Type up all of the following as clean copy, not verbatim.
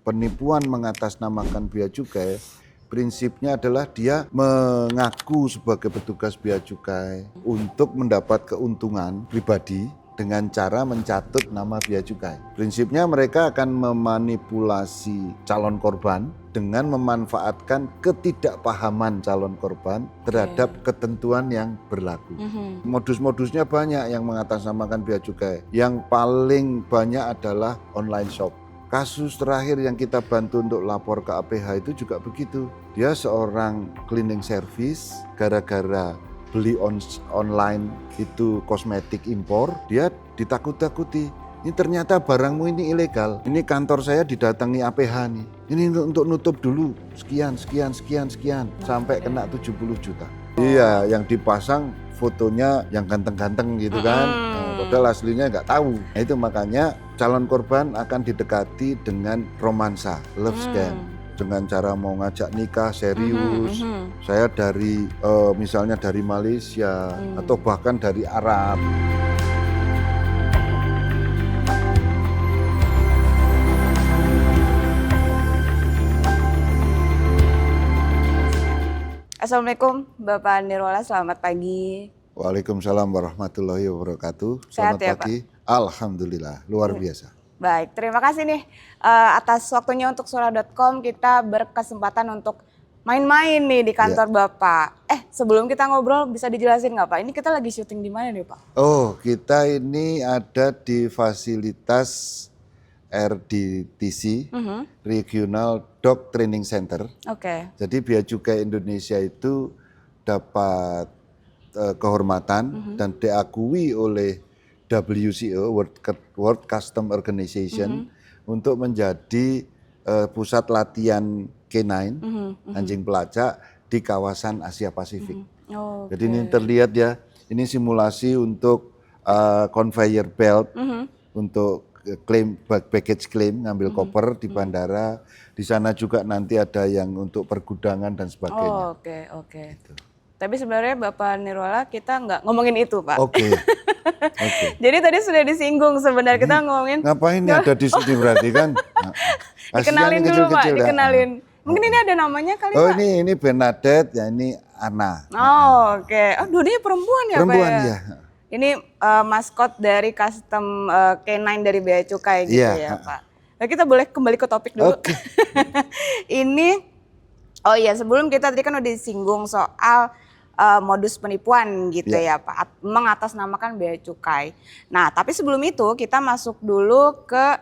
penipuan mengatasnamakan bea cukai, prinsipnya adalah dia mengaku sebagai petugas bea cukai untuk mendapat keuntungan pribadi dengan cara mencatut nama bea cukai. Prinsipnya mereka akan memanipulasi calon korban dengan memanfaatkan ketidakpahaman calon korban terhadap ketentuan yang berlaku. Modus-modusnya banyak yang mengatasnamakan bea cukai. Yang paling banyak adalah online shop. Kasus terakhir yang kita bantu untuk lapor ke APH itu juga begitu. Dia seorang cleaning service, gara-gara beli online itu kosmetik impor, dia ditakut-takuti. Ini ternyata barangmu ini ilegal. Ini kantor saya didatangi APH nih. Ini untuk nutup dulu sekian sampai kena 70 juta. Iya, yang dipasang fotonya yang ganteng-ganteng gitu kan. Padahal aslinya nggak tahu. Nah, itu makanya calon korban akan didekati dengan romansa, love scam. Dengan cara mau ngajak nikah serius, saya dari misalnya dari Malaysia atau bahkan dari Arab. Assalamualaikum Bapak Nirwala, selamat pagi. Waalaikumsalam warahmatullahi wabarakatuh. Sehat Selamat ya, pagi. Alhamdulillah, luar biasa. Baik, terima kasih nih atas waktunya untuk Suara.com. Kita berkesempatan untuk main-main nih di kantor Bapak. Sebelum kita ngobrol bisa dijelasin nggak Pak? Ini kita lagi syuting di mana nih Pak? Oh, kita ini ada di fasilitas RDTC, Regional Dog Training Center. Oke. Jadi Bea Cukai Indonesia itu dapat kehormatan dan diakui oleh WCO, World Customs Organization, untuk menjadi pusat latihan K9, anjing pelacak di kawasan Asia Pasifik. Jadi ini terlihat ya, ini simulasi untuk conveyor belt, untuk claim baggage claim, ngambil koper di bandara. Di sana juga nanti ada yang untuk pergudangan dan sebagainya. Oke. Gitu. Tapi sebenarnya Bapak Nirwala kita nggak ngomongin itu Pak. Oke. Jadi tadi sudah disinggung sebenarnya kita ngomongin. Ngapain nih ada di sini berarti kan? Dikenalin dulu Pak, dikenalin. Mungkin ini ada namanya kali Pak? Oh ini Bernadette, ya ini Ana. Oke. Oh dua-duanya perempuan ya perempuan, Pak ya? Ini maskot dari custom K9 dari Bea Cukai gitu ya Pak. Nah, kita boleh kembali ke topik dulu. Oke. Ini, oh iya sebelum kita tadi kan udah disinggung soal modus penipuan gitu ya Pak, mengatasnamakan bea cukai. Nah tapi sebelum itu kita masuk dulu ke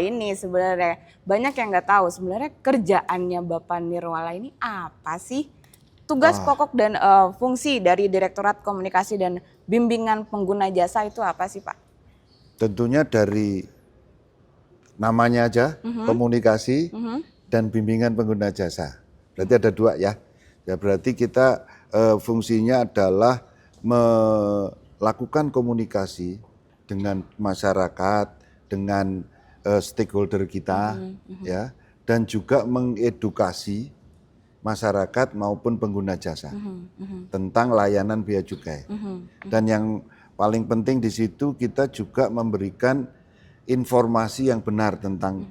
ini sebenarnya banyak yang nggak tahu sebenarnya kerjaannya Bapak Nirwala ini apa sih? Tugas pokok dan fungsi dari Direktorat Komunikasi dan Bimbingan Pengguna Jasa itu apa sih Pak? Tentunya dari namanya aja, komunikasi dan bimbingan pengguna jasa. Berarti ada dua ya. Ya berarti kita fungsinya adalah melakukan komunikasi dengan masyarakat, dengan stakeholder kita, ya, dan juga mengedukasi masyarakat maupun pengguna jasa tentang layanan bea cukai. Dan yang paling penting di situ kita juga memberikan informasi yang benar tentang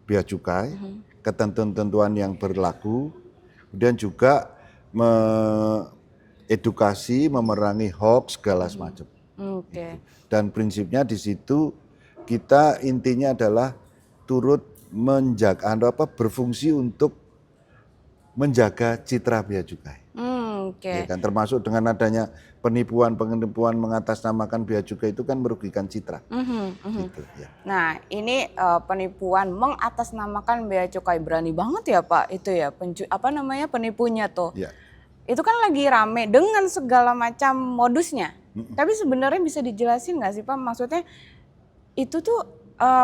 bea cukai, ketentuan-ketentuan yang berlaku, kemudian juga edukasi, memerangi hoax segala semacam. Dan prinsipnya di situ kita intinya adalah turut menjaga, berfungsi untuk menjaga citra bea cukai. Ya kan, termasuk dengan adanya penipuan mengatasnamakan bea cukai itu kan merugikan citra. Gitu, ya. Nah ini penipuan mengatasnamakan bea cukai, berani banget ya Pak itu ya penipunya tuh. Ya. Itu kan lagi rame dengan segala macam modusnya. Tapi sebenarnya bisa dijelasin nggak sih Pak, maksudnya itu tuh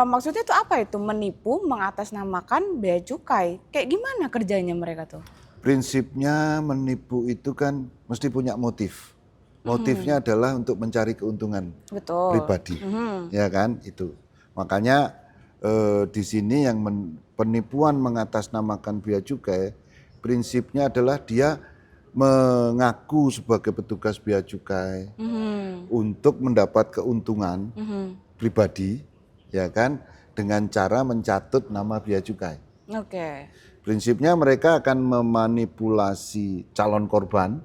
maksudnya tuh apa itu menipu mengatasnamakan bea cukai? Kayak gimana kerjanya mereka tuh? Prinsipnya menipu itu kan mesti punya motif. Motifnya adalah untuk mencari keuntungan pribadi, ya kan itu. Makanya di sini yang penipuan mengatasnamakan bea cukai, prinsipnya adalah dia mengaku sebagai petugas bea cukai untuk mendapat keuntungan pribadi, ya kan, dengan cara mencatut nama bea cukai. Oke. Prinsipnya mereka akan memanipulasi calon korban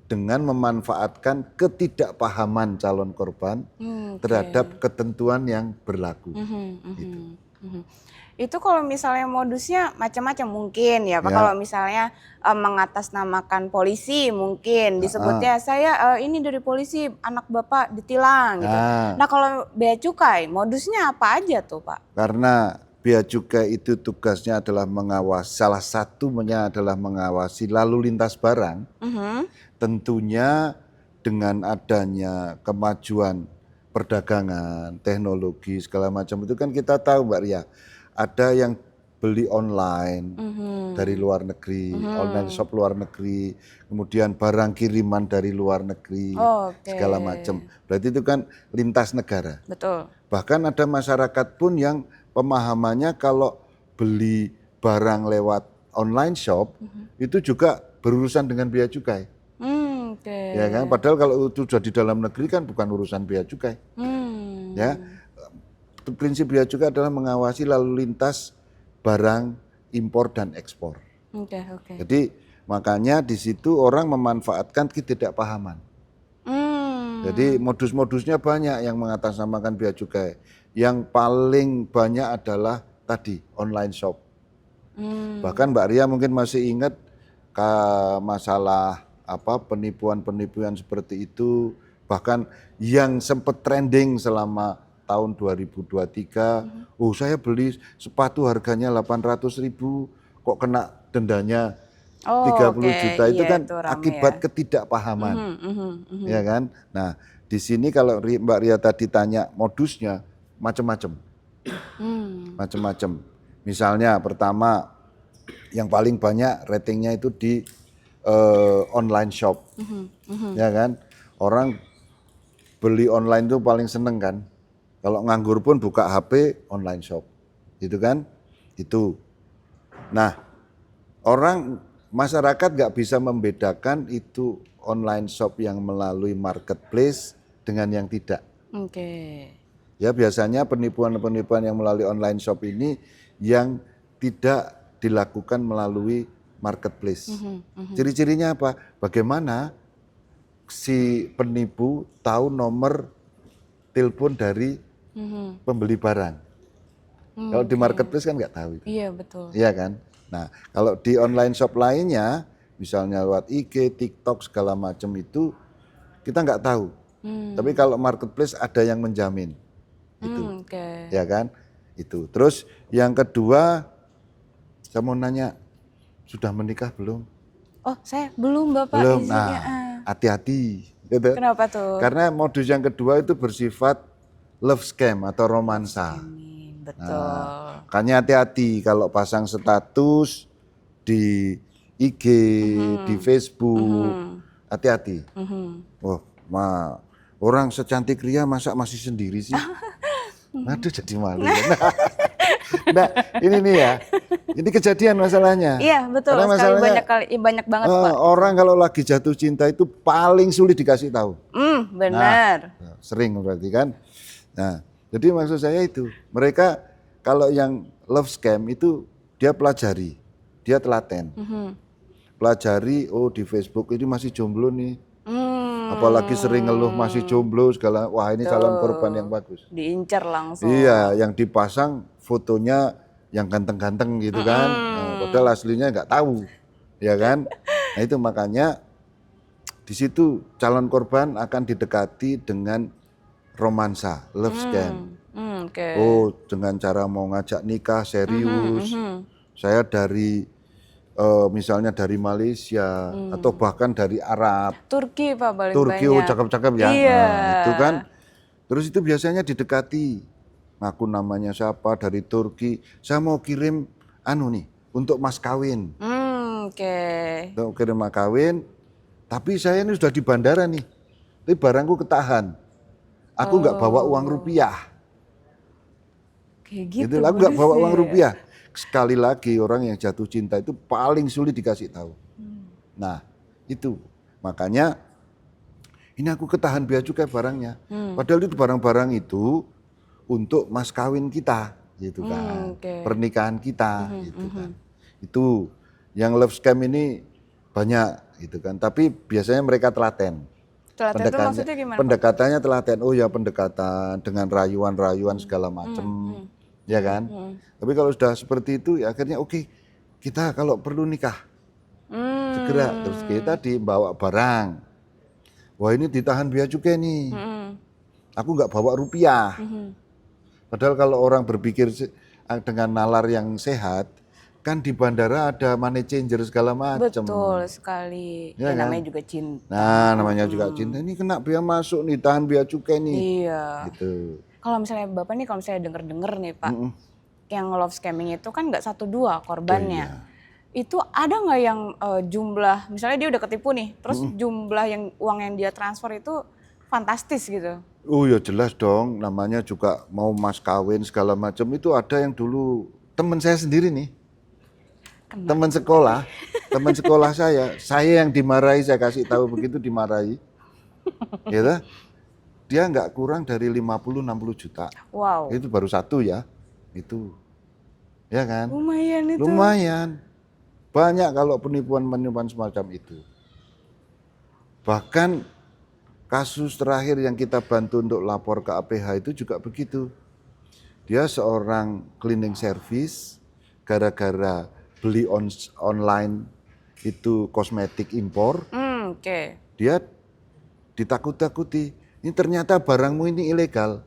dengan memanfaatkan ketidakpahaman calon korban terhadap ketentuan yang berlaku. Gitu. Itu kalau misalnya modusnya macam-macam mungkin ya Pak. Ya. Kalau misalnya mengatasnamakan polisi mungkin disebutnya saya ini dari polisi, anak Bapak ditilang gitu. Nah kalau bea cukai modusnya apa aja tuh Pak? Karena bea cukai itu tugasnya adalah mengawasi, salah satunya adalah mengawasi lalu lintas barang. Tentunya dengan adanya kemajuan perdagangan, teknologi segala macam itu kan kita tahu Mbak Ria, ada yang beli online dari luar negeri, online shop luar negeri, kemudian barang kiriman dari luar negeri, segala macam. Berarti itu kan lintas negara. Betul. Bahkan ada masyarakat pun yang pemahamannya kalau beli barang lewat online shop itu juga berurusan dengan bea cukai. Ya kan, padahal kalau itu sudah di dalam negeri kan bukan urusan bea cukai. Ya, prinsip bea cukai adalah mengawasi lalu lintas barang impor dan ekspor. Jadi makanya di situ orang memanfaatkan ketidakpahaman. Jadi modus-modusnya banyak yang mengatasnamakan bea cukai. Yang paling banyak adalah tadi online shop. Bahkan Mbak Ria mungkin masih ingat masalah penipuan-penipuan seperti itu, bahkan yang sempat trending selama tahun 2023, saya beli sepatu harganya 800.000 kok kena dendanya 30 juta, itu kan itu akibat ketidakpahaman. Ya kan? Nah, di sini kalau Mbak Ria tadi tanya modusnya macam-macam. Macam-macam. Misalnya pertama yang paling banyak ratingnya itu di online shop, ya kan? Orang beli online itu paling seneng kan? Kalau nganggur pun buka HP online shop, gitu kan? Itu. Nah, masyarakat nggak bisa membedakan itu online shop yang melalui marketplace dengan yang tidak. Ya biasanya penipuan-penipuan yang melalui online shop ini yang tidak dilakukan melalui marketplace. Ciri-cirinya apa? Bagaimana si penipu tahu nomor telepon dari pembeli barang. Kalau di marketplace kan nggak tahu. Iya betul. Iya kan? Nah kalau di online shop lainnya, misalnya lewat IG, TikTok segala macam itu kita nggak tahu. Tapi kalau marketplace ada yang menjamin. Itu, ya kan? Itu. Terus yang kedua, saya mau nanya, sudah menikah belum? Oh, saya belum Bapak. Belum. Nah, hati-hati. Gitu. Kenapa tuh? Karena modus yang kedua itu bersifat love scam atau romansa. Betul. Nah, makanya hati-hati kalau pasang status di IG, di Facebook, hati-hati. Orang secantik Ria masa masih sendiri sih? Aduh jadi malu. Nah ini nih ya, ini kejadian masalahnya. Iya betul. Karena masalahnya banyak banget Pak. Orang kalau lagi jatuh cinta itu paling sulit dikasih tahu. Benar. Nah, sering berarti kan. Nah jadi maksud saya itu, mereka kalau yang love scam itu dia pelajari, dia telaten. Pelajari, di Facebook ini masih jomblo nih. Apalagi sering ngeluh masih jomblo segala, wah ini calon korban yang bagus. Diincar langsung. Iya, yang dipasang fotonya yang ganteng-ganteng gitu kan. Padahal aslinya nggak tahu, ya kan. Nah itu makanya di situ calon korban akan didekati dengan romansa, love scam. Dengan cara mau ngajak nikah serius. Saya dari misalnya dari Malaysia atau bahkan dari Arab. Turki Pak paling Turki, banyak. cakep-cakep ya. Iya. Nah, itu kan. Terus itu biasanya didekati. Ngaku namanya siapa dari Turki. Saya mau kirim untuk mas kawin. Untuk kirim mas kawin. Tapi saya ini sudah di bandara nih. Tapi barangku ketahan. Aku nggak bawa uang rupiah. Kayak gitu. Aku nggak bawa uang rupiah. Sekali lagi orang yang jatuh cinta itu paling sulit dikasih tahu. Nah itu makanya ini aku ketahan bea cukai barangnya. Padahal itu barang-barang itu untuk mas kawin kita gitu kan, Oke. pernikahan kita gitu kan. Itu yang love scam ini banyak gitu kan, tapi biasanya mereka telaten. Telaten itu maksudnya gimana, Pak? Pendekatannya telaten, oh ya pendekatan dengan rayuan-rayuan segala macem, ya kan. Tapi kalau sudah seperti itu ya akhirnya oke, kita kalau perlu nikah segera, terus kita dibawa barang. Wah ini ditahan bea cukai nih, aku nggak bawa rupiah. Padahal kalau orang berpikir dengan nalar yang sehat, kan di bandara ada money changer segala macam. Betul sekali. Ya Ya, kan? namanya juga cinta. Nah, namanya juga cinta. Ini kena bea masuk nih, tahan bea cukai nih. Iya. Gitu. Kalau misalnya Bapak nih, kalau misalnya denger-denger nih Pak, Mm-mm. yang love scamming itu kan nggak 1-2 korbannya. Oh, iya. Itu ada nggak yang jumlah, misalnya dia udah ketipu nih, terus jumlah yang uang yang dia transfer itu fantastis gitu. Oh ya jelas dong, namanya juga mau mas kawin segala macam itu ada yang dulu teman saya sendiri nih. Teman sekolah saya yang dimarahi, saya kasih tahu begitu dimarahi. Ya, dia nggak kurang dari 50-60 juta. Wow. Itu baru satu ya, itu. Ya kan? Lumayan itu. Lumayan. Banyak kalau penipuan-penipuan semacam itu. Bahkan kasus terakhir yang kita bantu untuk lapor ke APH itu juga begitu. Dia seorang cleaning service, gara-gara beli online itu kosmetik impor, Oke. dia ditakut-takuti. Ini ternyata barangmu ini ilegal.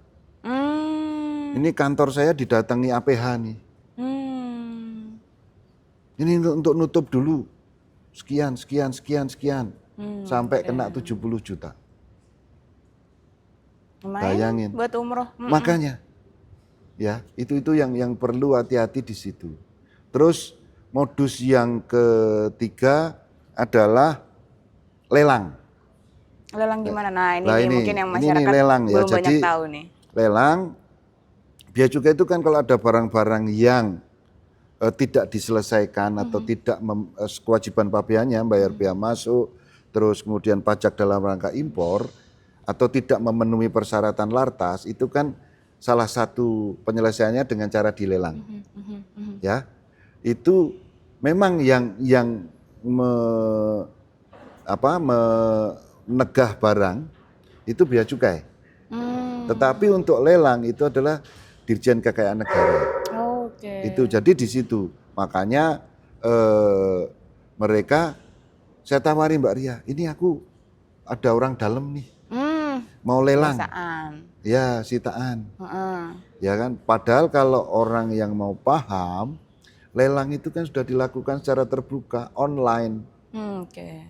Ini kantor saya didatangi APH nih. Ini untuk nutup dulu. Sekian. Sampai kena 70 juta. Lumayan Bayangin. buat umroh. Makanya, ya itu yang perlu hati-hati di situ. Terus modus yang ketiga adalah lelang. Lelang gimana? Nah ini, Nah, nih, ini mungkin yang ini masyarakat lelang ya. belum banyak Jadi tahu nih. lelang, bea cukai itu kan kalau ada barang-barang yang tidak diselesaikan atau tidak kewajiban pabeannya bayar bea masuk, terus kemudian pajak dalam rangka impor, atau tidak memenuhi persyaratan lartas, itu kan salah satu penyelesaiannya dengan cara dilelang. Ya, itu memang yang menegah barang itu bea cukai. Tetapi untuk lelang itu adalah Dirjen Kekayaan Negara. Oke. Itu jadi di situ. Makanya mereka, saya tawari Mbak Ria, ini aku ada orang dalam nih, mau lelang. Biasaan. Ya, sitaan. Ya kan, padahal kalau orang yang mau paham, lelang itu kan sudah dilakukan secara terbuka, online. Oke.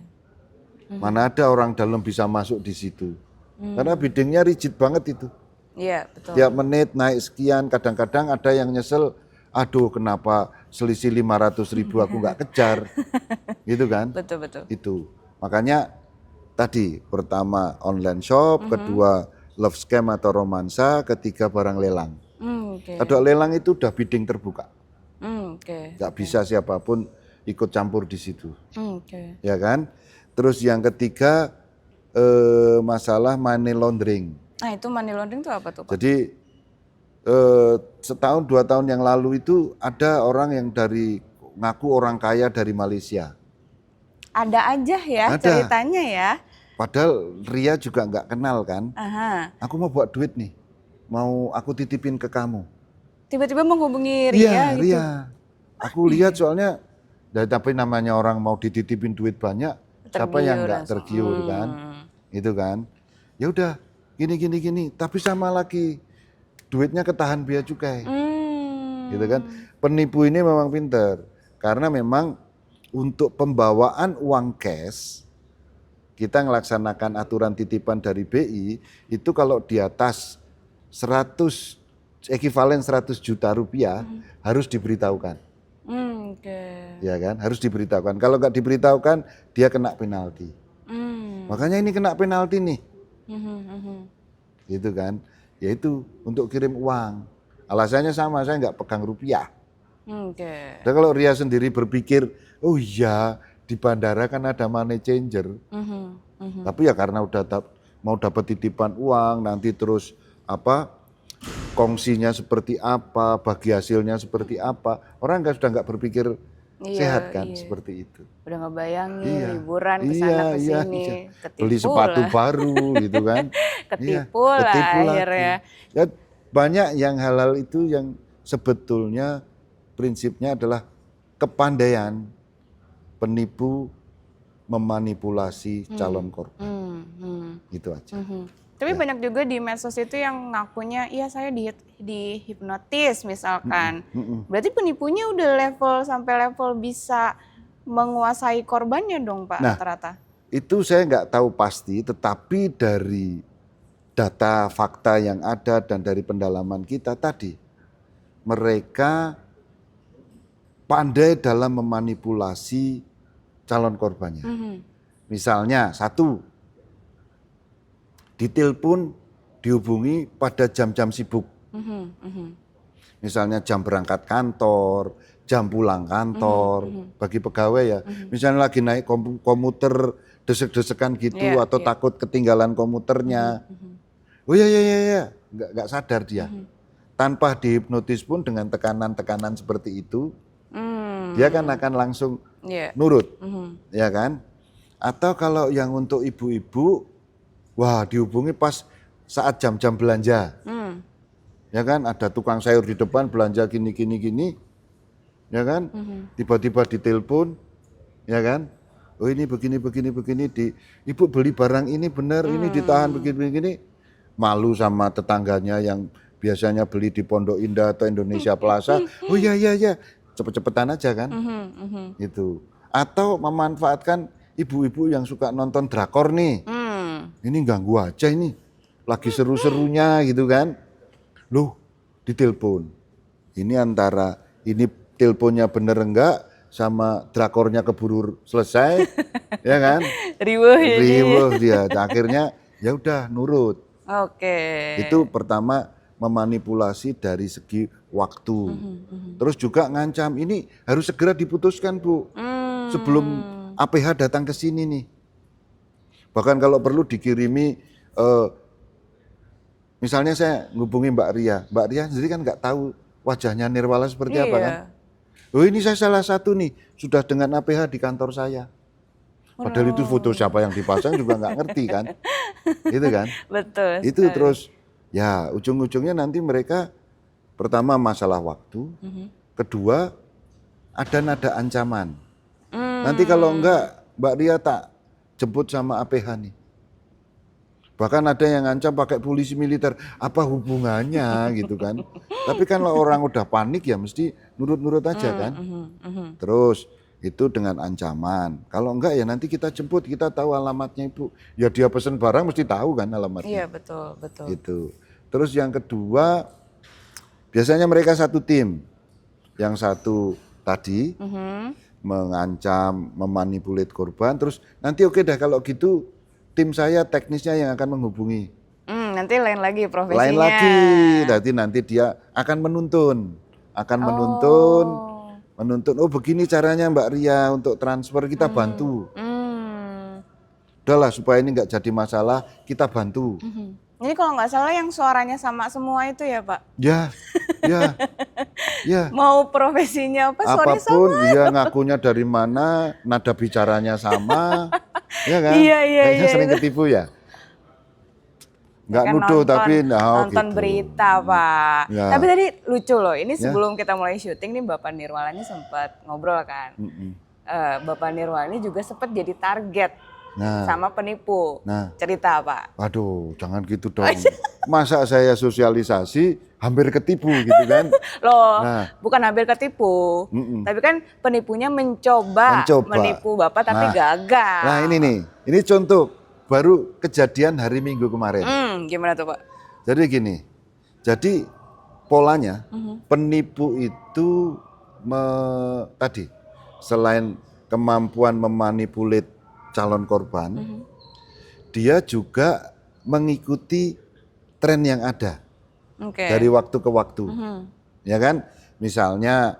Mana ada orang dalam bisa masuk di situ. Karena biddingnya rigid banget itu. Iya, betul. Tiap menit naik sekian, kadang-kadang ada yang nyesel, aduh kenapa selisih 500.000 aku nggak kejar. Gitu kan. Betul. Itu. Makanya tadi pertama online shop, kedua love scam atau romansa, ketiga barang lelang. Oke. Ada lelang itu udah bidding terbuka. Oke. Nggak bisa siapapun ikut campur di situ. Oke. Ya kan. Terus yang ketiga masalah money laundering. Nah itu money laundering itu apa tuh Pak? Jadi setahun 2 tahun yang lalu itu ada orang yang ngaku orang kaya dari Malaysia. Ada aja ya Ada. ceritanya ya. Padahal Ria juga nggak kenal kan. Aha. Aku mau buat duit nih, mau aku titipin ke kamu. Tiba-tiba menghubungi Ria Iya, gitu. Ria. Aku lihat soalnya, tapi namanya orang mau dititipin duit banyak, siapa yang nggak langsung. tergiur kan? Itu kan. Ya udah, gini. Tapi sama lagi, duitnya ketahan bea cukai. Gitu kan. Penipu ini memang pinter, karena memang untuk pembawaan uang cash, kita melaksanakan aturan titipan dari BI, itu kalau di atas 100, ekivalen 100 juta rupiah, harus diberitahukan. Oke. Ya kan, harus diberitahukan. Kalau nggak diberitahukan, dia kena penalti. Makanya ini kena penalti nih. Gitu kan. Yaitu untuk kirim uang. Alasannya sama, saya nggak pegang rupiah. Oke. Dan kalau Ria sendiri berpikir, oh iya di bandara kan ada money changer. Tapi ya karena udah mau dapat titipan uang, nanti terus kongsinya seperti apa, bagi hasilnya seperti apa. Orang sudah nggak berpikir sehat kan, seperti itu. Udah ngebayangin Iya, liburan ke iya, sana ke iya, sini, iya. ketipu Beli sepatu lah. baru gitu kan. Iya, Ketipu lah ketipu akhirnya. lagi. Ya, banyak yang halal itu yang sebetulnya prinsipnya adalah kepandaian penipu memanipulasi calon korban. Itu aja. Tapi Ya. banyak juga di medsos itu yang ngakunya, iya saya dihipnotis misalkan. Berarti penipunya udah level sampai level bisa menguasai korbannya dong Pak Nah, rata-rata. Itu saya nggak tahu pasti, tetapi dari data fakta yang ada dan dari pendalaman kita tadi, mereka pandai dalam memanipulasi calon korbannya. Misalnya satu, ditelepon, dihubungi pada jam-jam sibuk. Misalnya jam berangkat kantor, jam pulang kantor, bagi pegawai ya. Misalnya lagi naik komuter, desek-desekan gitu, atau takut ketinggalan komuternya. Oh iya, nggak sadar dia. Tanpa dihipnotis pun dengan tekanan-tekanan seperti itu, dia kan akan langsung nurut, ya kan? Atau kalau yang untuk ibu-ibu, wah dihubungi pas saat jam-jam belanja. Ya kan, ada tukang sayur di depan belanja gini, ya kan? Tiba-tiba ditelepon, ya kan? Oh ini begini, ibu beli barang ini benar, ini ditahan begini. Malu sama tetangganya yang biasanya beli di Pondok Indah atau Indonesia Plaza. Oh iya, cepet-cepetan aja kan? Itu. Atau memanfaatkan ibu-ibu yang suka nonton drakor nih. Ini ganggu aja ini, lagi seru-serunya gitu kan. Loh, ditelepon. Ini antara ini teleponnya bener enggak sama drakornya keburu selesai, ya kan? Riweuh dia. Akhirnya ya udah nurut. Itu pertama memanipulasi dari segi waktu. Terus juga ngancam, ini harus segera diputuskan Bu, sebelum APH datang ke sini nih. Bahkan kalau perlu dikirimi, misalnya saya ngubungi Mbak Ria sendiri kan nggak tahu wajahnya Nirwala seperti apa kan. Oh ini saya salah satu nih, sudah dengan APH di kantor saya. Padahal itu foto siapa yang dipasang juga nggak ngerti kan. Gitu kan. Betul. Itu terus ya ujung-ujungnya nanti mereka pertama masalah waktu, kedua ada nada ancaman. Nanti kalau enggak Mbak Ria tak jemput sama APH nih. Bahkan ada yang ngancam pakai polisi militer, apa hubungannya gitu kan. Tapi kan orang udah panik ya mesti nurut-nurut aja kan. Terus itu dengan ancaman. Kalau enggak ya nanti kita jemput, kita tahu alamatnya Ibu. Ya dia pesen barang mesti tahu kan alamatnya. Iya betul. Gitu. Terus yang kedua, biasanya mereka satu tim. Yang satu tadi mengancam, memanipulit korban. Terus nanti oke dah kalau gitu tim saya teknisnya yang akan menghubungi. Nanti lain lagi profesinya. Lain lagi, nanti dia akan menuntun. Menuntun, oh begini caranya Mbak Ria untuk transfer, kita bantu. Udahlah supaya ini nggak jadi masalah, kita bantu. Ini kalau nggak salah yang suaranya sama semua itu ya Pak? Ya. Mau profesinya apa, suaranya apapun, sama. dia ngakunya dari mana, nada bicaranya sama, ya kan? Iya. Kayaknya sering ketipu ya. Nggak Kan nuduh tapi nonton gitu. berita Pak. Ya. Tapi tadi lucu loh, ini sebelum kita mulai syuting nih Bapak Nirwala ini sempat ngobrol kan. Bapak Nirwala ini juga sempat jadi target sama penipu. Cerita Pak. Waduh, jangan gitu dong. Masa saya sosialisasi hampir ketipu gitu kan? Loh, bukan hampir ketipu. Tapi kan penipunya mencoba menipu Bapak tapi gagal. Nah ini contoh baru kejadian hari Minggu kemarin. Gimana tuh Pak? Jadi gini, jadi polanya penipu itu tadi selain kemampuan memanipulit calon korban, dia juga mengikuti tren yang ada dari waktu ke waktu, ya kan? Misalnya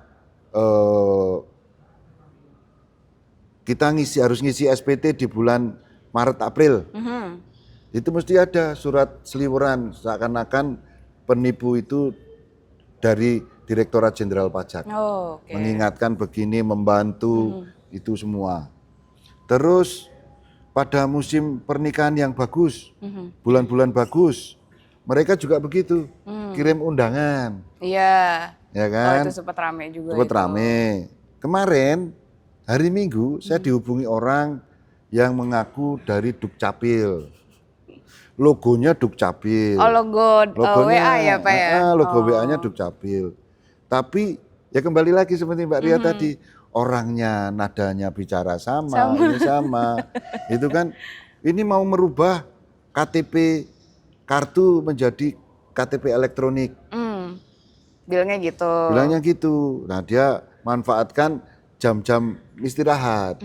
kita harus ngisi SPT di bulan Maret April, itu mesti ada surat seliweran seakan-akan penipu itu dari Direktorat Jenderal Pajak. Oh, oke. Mengingatkan begini, membantu, itu semua. Terus pada musim pernikahan yang bagus, bulan-bulan bagus, mereka juga begitu, kirim undangan, Iya. ya Oh, kan? itu sempat rame juga Sempat itu. rame. Kemarin hari Minggu saya dihubungi orang yang mengaku dari Dukcapil. Logonya Dukcapil. Oh, logo Logonya, WA ya, Pak ya? logo Oh. WA-nya Dukcapil. Tapi ya kembali lagi seperti Mbak Ria tadi, orangnya nadanya bicara sama, ini sama. Itu kan ini mau merubah KTP kartu menjadi KTP elektronik. Bilangnya gitu. Bilangnya gitu. Nah, dia manfaatkan jam-jam istirahat.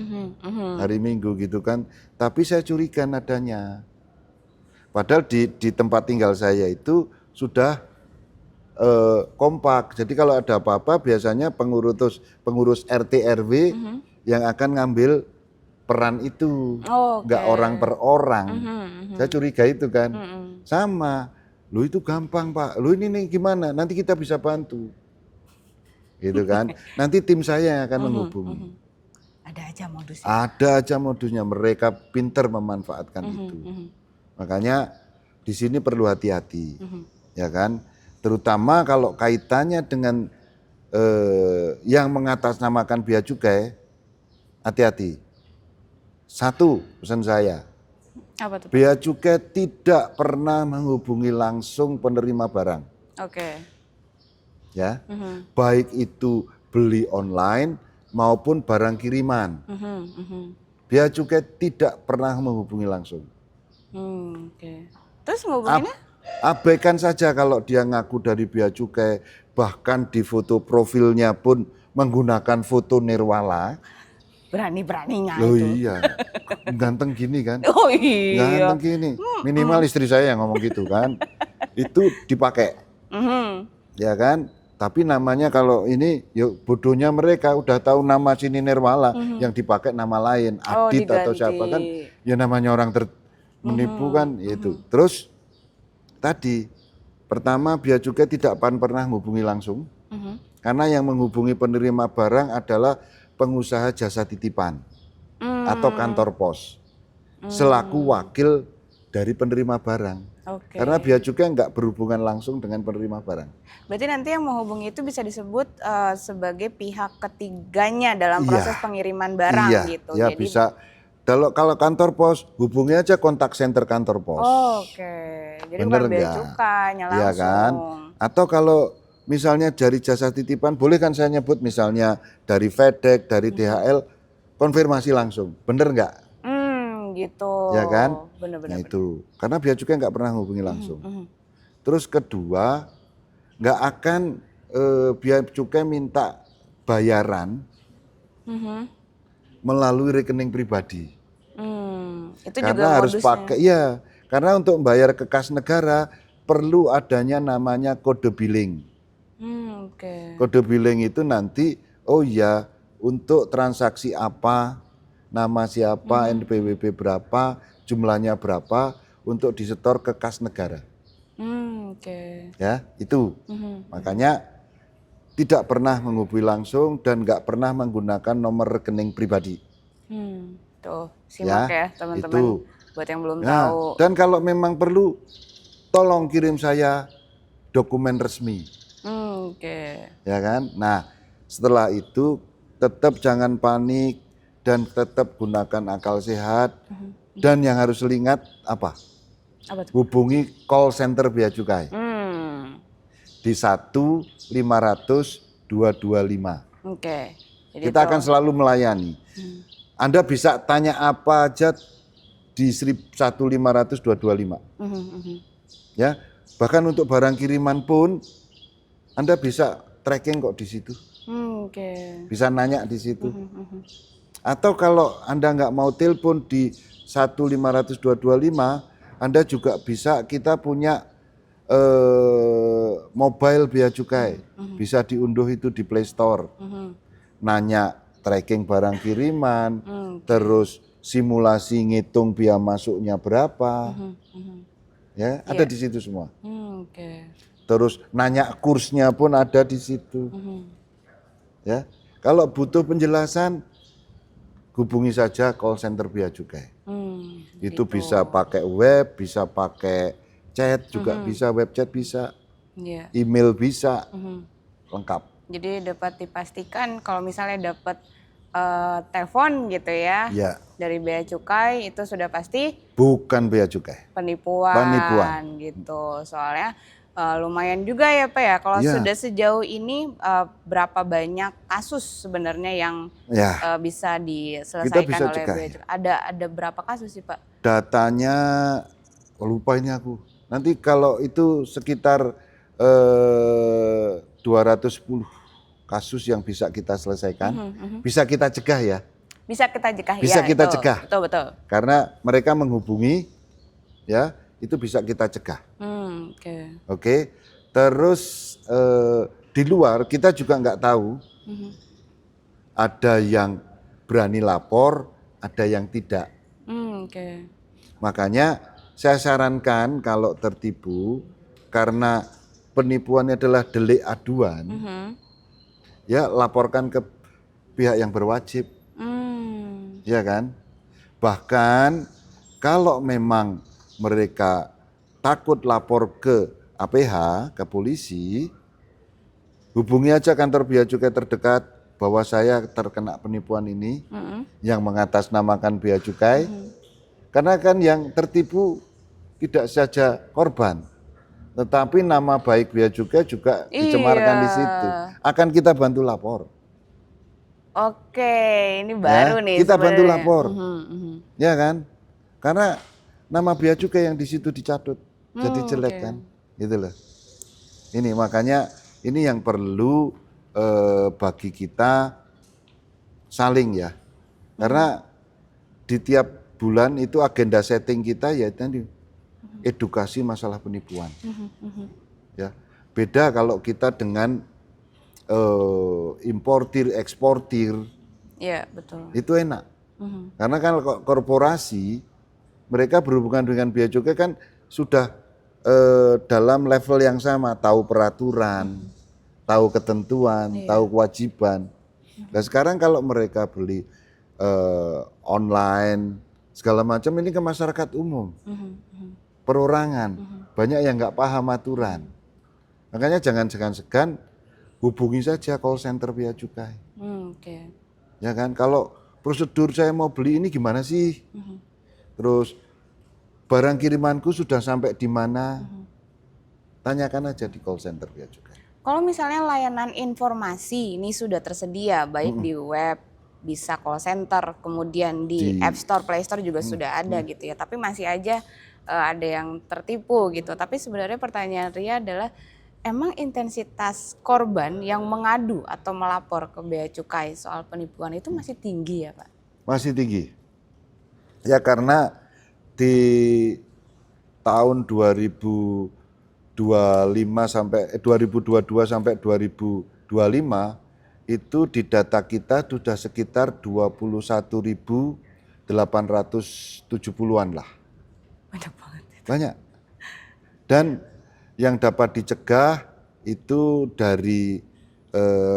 Hari Minggu gitu kan. Tapi saya curiga nadanya. Padahal di tempat tinggal saya itu sudah kompak. Jadi kalau ada apa-apa biasanya pengurus RT RW yang akan ngambil peran itu. Oh, Nggak oke. orang per orang. Saya curiga itu kan. Sama. Lu itu gampang, Pak. Lu ini nih gimana? Nanti kita bisa bantu. Gitu kan. Nanti tim saya yang akan menghubungi. Ada aja modusnya. Ada aja modusnya. Mereka pinter memanfaatkan itu. Makanya di sini perlu hati-hati. Ya kan? Terutama kalau kaitannya dengan yang mengatasnamakan bea cukai, hati-hati. Satu pesan saya, Apa tuh? bea cukai tidak pernah menghubungi langsung penerima barang. Oke. Ya, baik itu beli online maupun barang kiriman. Bea cukai tidak pernah menghubungi langsung. Oke. Terus ngubunginnya? Abaikan saja kalau dia ngaku dari bea cukai, bahkan di foto profilnya pun menggunakan foto Nirwala. Berani-beraninya Loh itu. iya, ganteng gini kan? Oh iya. Ganteng gini. Minimal istri saya yang ngomong gitu kan. Itu dipakai. Ya kan? Tapi namanya kalau ini yuk bodohnya mereka udah tahu nama sini Nirwala yang dipakai nama lain, Oh, Adit atau diganti. siapa kan? Ya namanya orang menipu kan itu. Terus tadi pertama bea cukai tidak akan pernah menghubungi langsung. Karena yang menghubungi penerima barang adalah pengusaha jasa titipan atau kantor pos selaku wakil dari penerima barang. Oke. Karena bea cukai nggak berhubungan langsung dengan penerima barang. Berarti nanti yang menghubungi itu bisa disebut sebagai pihak ketiganya dalam Iya. proses pengiriman barang Iya, gitu. ya Jadi, bisa. Kalau kantor pos hubungi aja kontak center kantor pos. Oh, oke. Jadi Bener bukan bea nggak? cukainya langsung. Iya kan? Atau kalau misalnya dari jasa titipan, boleh kan saya nyebut misalnya dari FedEx, dari DHL, konfirmasi langsung. Bener nggak? Gitu. Ya kan? Bener-bener. Nah itu, karena bea cukai nggak pernah hubungi langsung. Terus kedua, nggak akan bea cukai minta bayaran melalui rekening pribadi. Itu Karena juga harus modusnya. pakai, ya. Karena untuk membayar ke kas negara perlu adanya namanya kode billing. Oke. Kode billing itu nanti, oh ya, untuk transaksi apa, nama siapa, NPWP berapa, jumlahnya berapa, untuk disetor ke kas negara. Oke. Ya, itu. Makanya tidak pernah menghubungi langsung dan nggak pernah menggunakan nomor rekening pribadi. Tuh, simak ya teman-teman. Itu. Buat yang belum Nah, tahu. dan kalau memang perlu, tolong kirim saya dokumen resmi. Oke. Ya kan? Nah, setelah itu tetap jangan panik dan tetap gunakan akal sehat. Dan yang harus diingat apa? Apa tuh? Hubungi call center bea cukai di 1-500-225. Oke. Jadi Kita akan selalu melayani. Anda bisa tanya apa aja di 1-500-225. Ya, bahkan untuk barang kiriman pun Anda bisa tracking kok di situ. Oke. Bisa nanya di situ. Atau kalau Anda nggak mau telepon di 1-500-225, Anda juga bisa, kita punya mobile bea cukai. Bisa diunduh itu di Play Store. Nanya tracking barang kiriman, terus simulasi ngitung biaya masuknya berapa. Ya, ada di situ semua. Oke. terus nanya kursnya pun ada di situ. Ya, kalau butuh penjelasan hubungi saja call center Bea Cukai. Itu gitu. bisa pakai web, bisa pakai chat juga bisa, web chat bisa, Iya. email bisa, lengkap. Jadi dapat dipastikan kalau misalnya dapat telepon gitu ya Ya, dari Bea Cukai itu sudah pasti bukan Bea Cukai. penipuan gitu. Soalnya lumayan juga ya Pak ya kalau Iya. sudah sejauh ini berapa banyak kasus sebenarnya yang Ya, bisa kita diselesaikan bisa oleh cegah Bea ya. Cukai. Ada berapa kasus sih Pak? Datanya lupa ini aku. Nanti kalau itu sekitar 210 kasus yang bisa kita selesaikan, bisa kita cegah ya. Bisa kita cegah Bisa ya, kita itu. cegah. Betul. Karena mereka menghubungi, ya itu bisa kita cegah. Oke. Oke. Terus di luar kita juga nggak tahu. Ada yang berani lapor, ada yang tidak. Oke. Makanya saya sarankan kalau tertipu karena penipuannya adalah delik aduan, ya laporkan ke pihak yang berwajib, ya kan? Bahkan kalau memang mereka takut lapor ke APH, ke polisi, hubungi aja kantor Bea Cukai terdekat bahwa saya terkena penipuan ini yang mengatasnamakan Bea Cukai. Karena kan yang tertipu tidak saja korban, tetapi nama baik Bea Cukai juga dicemarkan di situ. Akan kita bantu lapor. Oke, ini baru nih Kita bantu sebenarnya. lapor. Ya kan? Karena nama Bea Cukai yang di situ dicatut. Jadi jelek oke. kan? Gitu loh. Ini makanya ini yang perlu bagi kita saling ya. Karena di tiap bulan itu agenda setting kita ya tadi edukasi masalah penipuan. Ya. Beda kalau kita dengan importir, eksportir, Iya, betul. itu enak. Karena kan korporasi mereka berhubungan dengan Bea Cukai kan sudah dalam level yang sama, tahu peraturan, tahu ketentuan, tahu kewajiban. Nah sekarang kalau mereka beli online segala macam ini ke masyarakat umum, perorangan, banyak yang nggak paham aturan. Makanya jangan segan-segan hubungi saja call center Bea Cukai. Oke. Ya kan, kalau prosedur saya mau beli ini gimana sih? Terus barang kirimanku sudah sampai di mana? Tanyakan aja di call center Bea Cukai. Kalau misalnya layanan informasi ini sudah tersedia baik di web, bisa call center, kemudian di App Store, Play Store juga sudah ada gitu ya. Tapi masih aja ada yang tertipu gitu. Tapi sebenarnya pertanyaan Ria adalah emang intensitas korban yang mengadu atau melapor ke Bea Cukai soal penipuan itu masih tinggi ya Pak? Masih tinggi. Ya karena di tahun 2022 sampai 2025 itu di data kita sudah sekitar 21.870-an lah. Banyak banget. Banyak. Dan yang dapat dicegah itu dari